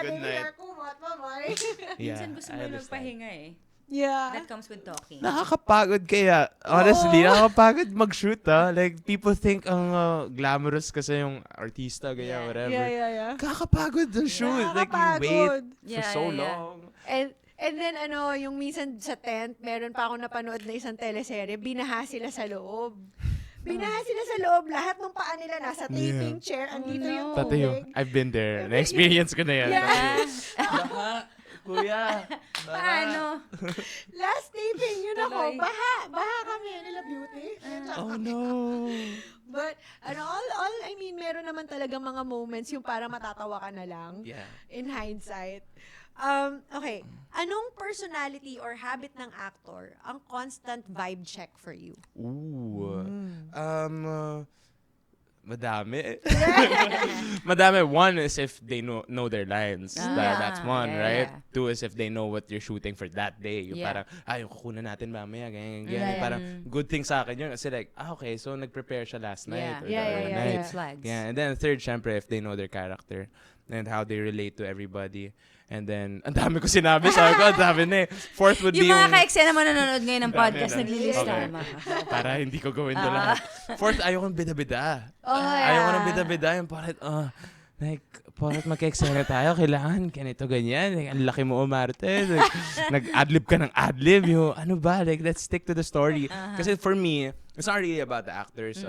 Good night. Kumot, bye-bye. Yeah, Minsan gusto I mo yung understand. magpahinga eh. Yeah. That comes with talking. Nakakapagod kaya. Honestly, nakakapagod mag-shoot Like, people think ang glamorous kasi yung artista, Yeah. whatever. Yeah. Kakapagod ang shoot. Like, you wait Nakakapagod. for Yeah, so yeah, yeah. long. And then yung minsan sa tent, meron pa ako napanood na isang teleserye, binaha sila sa loob. Binaha sila sa loob, lahat ng paa nila nasa taping chair, andito yung Tatayo. tubig. I've been there. Na-experience ko na yan. Yeah. Baha. Kuya. Paano? Last taping, yun ako, Tuloy. baha kami, nila beauty. Oh no. But, all, I mean, meron naman talaga mga moments yung para matatawa ka na lang. Yeah. In hindsight. Okay. Anong personality or habit ng actor ang constant vibe check for you? Ooh. Madami. Madami. One is if they know their lines. That's one, yeah, right? yeah. Two is if they know what you're shooting for that day. Yung Yeah. parang, yung kukunan natin mamaya, ganyan. Yeah. Parang, good thing sa akin yun. Kasi like, okay, so nag-prepare siya last night. Or the other Yeah. night. Red flags. Yeah, and then third, syempre, if they know their character and how they relate to everybody. And then, ang dami ko sinabi. Sabi ko, ang dami na eh. Fourth would be Yung mga yung... ka-eksena mo nanonood ngayon ng podcast, Dami. naglilista. Okay. Para hindi ko gawin to lahat. Fourth, ayoko ng bida-bida. Ayoko ng bida-bida. Yung parang, parang magka-eksena tayo, kailangan ganito, ganyan. Like, ang laki mo umarte. Like, nag-adlib ka ng adlib. Yung, ano ba? Like, let's stick to the story. Kasi for me, it's not really about the actors.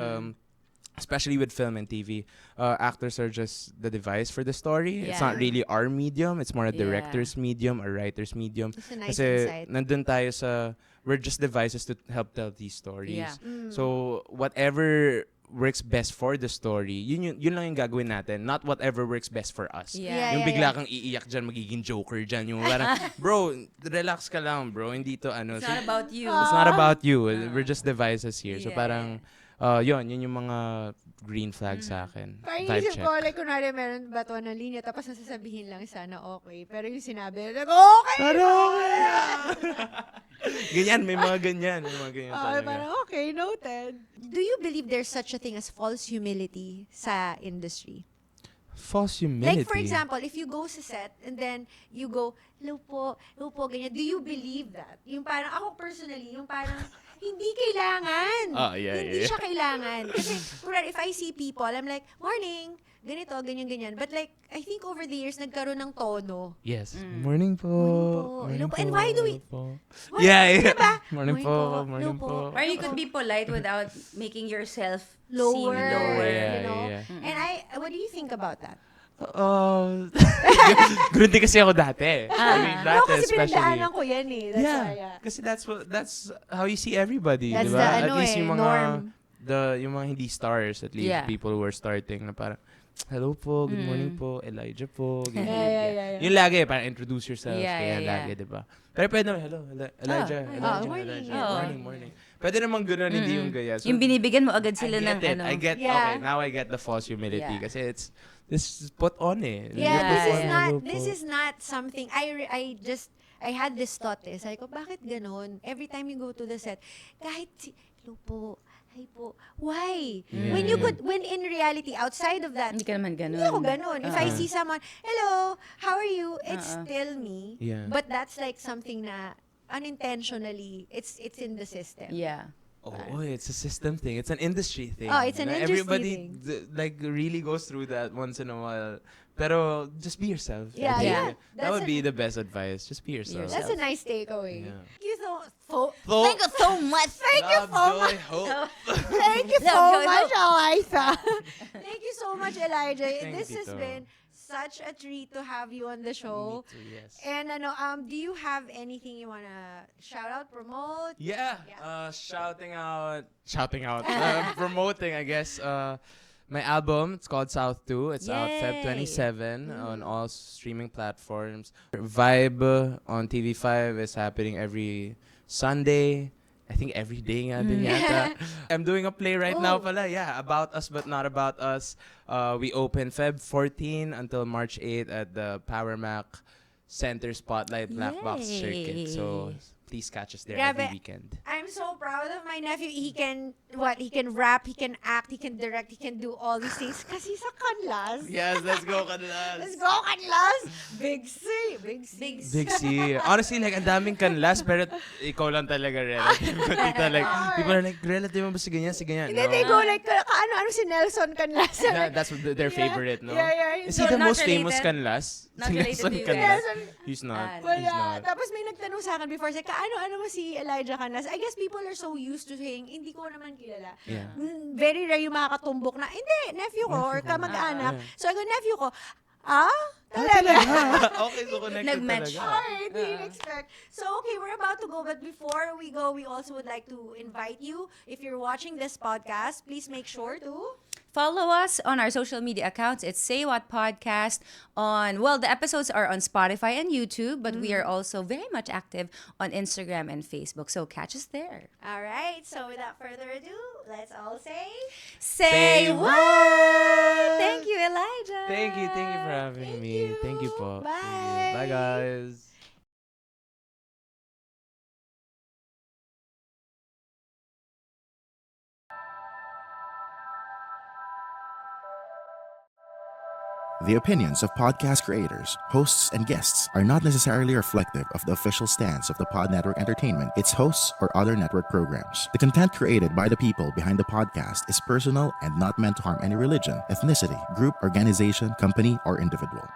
Especially with film and TV, actors are just the device for the story. It's Yeah. not really our medium. It's more a Yeah. director's medium, a writer's medium. That's a nice Kasi insight. nandun tayo sa, we're just devices to help tell these stories. Yeah. So, whatever works best for the story, yun lang yung gagawin natin. Not whatever works best for us. Yeah. Yung bigla kang iiyak dyan, magiging joker dyan. Yung parang, bro, relax ka lang, bro. Hindi to ano. It's not about you. It's not about you. We're just devices here. So Yeah. parang, yun yung mga green flag sa akin. Parang Vibe isip check. ko, like, kunwari meron batuan ng linya, tapos nasasabihin lang sana okay. Pero yung sinabi, like, okay! Ganyan, may mga ganyan. May mga ganyan talaga. Parang, okay, noted. Do you believe there's such a thing as false humility sa industry? False humility. Like, for example, if you go sa set and then you go, hello po, ganyan, do you believe that? Yung parang, ako personally, yung parang, hindi kailangan. Hindi siya kailangan. Kasi, if I see people, I'm like, morning, ganito, ganyan. But like, I think over the years, nagkaroon ng tono. Yes. Morning po. Morning po. And why do we... Yeah. Diba? Morning po. Morning Hello po. po. Or you could be polite without making yourself Lower. seem lower. You know? Yeah. And what do you think about that? Ganun din kasi ako dati. I mean, No, dati kasi especially. pinagdaanan ko yan eh. That's why, Yeah. Kasi that's how you see everybody, That's di ba? the, At least yung mga norm. yung mga hindi stars, at least Yeah. people who are starting na parang, hello po, good morning po, Elijah po. ganyan. Yeah. Yung lagi, parang introduce yourself. Yeah, kaya yeah, lagi, di ba? Pero pwede naman, hello, Elijah. morning. Morning. Pwede naman gano'n, hindi yung gaya. So, Yung binibigyan mo agad sila I ng get it. ano. I get, Yeah. okay, now I get the false humility. Yeah. Kasi this is put on eh. Yeah, Yeah, this is not something I had this thought eh. Sabi ko, bakit ganon? Every time you go to the set, kahit hello po, hi po, why? Yeah. When in reality, outside of that, Hindi ka naman ganun. hindi ako ganon. If I see someone, hello, how are you? It's still me. Yeah. But that's like something na unintentionally, it's in the system. Yeah. Oh, it's a system thing. It's an industry thing. Oh, it's an industry Everybody thing. like really goes through that once in a while. Pero just be yourself. Yeah, I think yeah. That would be the best advice. Just be yourself. That's a nice takeaway. Yeah. Thank you so Thank you so much. Thank you so much. Thank you so Love, joy, much, Eliza. Thank you so much, Elijah. Thank This you, has Tito. been such a treat to have you on the show. Me too, yes. And do you have anything you wanna shout out, promote? Yeah. Shouting out. Promoting, I guess. My album, it's called South 2. It's out Feb 27 on all streaming platforms. Vibe on TV5 is happening every Sunday. I think every day nga din yata. I'm doing a play right now pala. Yeah, About Us But Not About Us. We open Feb 14 until March 8 at the Power Mac Center Spotlight Black Box Circuit. So please catch us there every Grabe. weekend. I'm so proud of my nephew. He can rap, he can act, he can direct, he can do all these things. Kasi sa Kanlas. Yes, let's go, Kanlas. Let's go, Kanlas! Big C. Big C. Honestly, like, ang daming kanlas, pero ikaw lang talaga relative. Tita, like, people are like, relative mo ba si ganyan, si ganyan? And then they go like, ano si Nelson Kanlas? That's their favorite, no? Yeah. Is he So, the not most famous related? kanlas? Not Si related Nelson to you Kanlas? guys? He's not. Wala. He's not. Tapos may nagtanong sa akin before, say, ano ba si Elijah Canlas? I guess people are so used to saying, hindi ko naman kilala. Yeah. Very rare yung makakatumbok na, hindi, nephew ko, or kamag-anak. Yeah. So I go, nephew ko, talaga? Okay, so connected Nag-match. talaga. I didn't expect. So, okay, we're about to go, but before we go, we also would like to invite you, if you're watching this podcast, please make sure to... Follow us on our social media accounts. It's Say What Podcast the episodes are on Spotify and YouTube, but we are also very much active on Instagram and Facebook. So catch us there. All right, so without further ado, let's all say... Say what? Thank you, Elijah. Thank you for having Thank me. you. Thank you po. Thank you. Bye. Bye, guys. The opinions of podcast creators, hosts, and guests are not necessarily reflective of the official stance of the Pod Network Entertainment, its hosts, or other network programs. The content created by the people behind the podcast is personal and not meant to harm any religion, ethnicity, group, organization, company, or individual.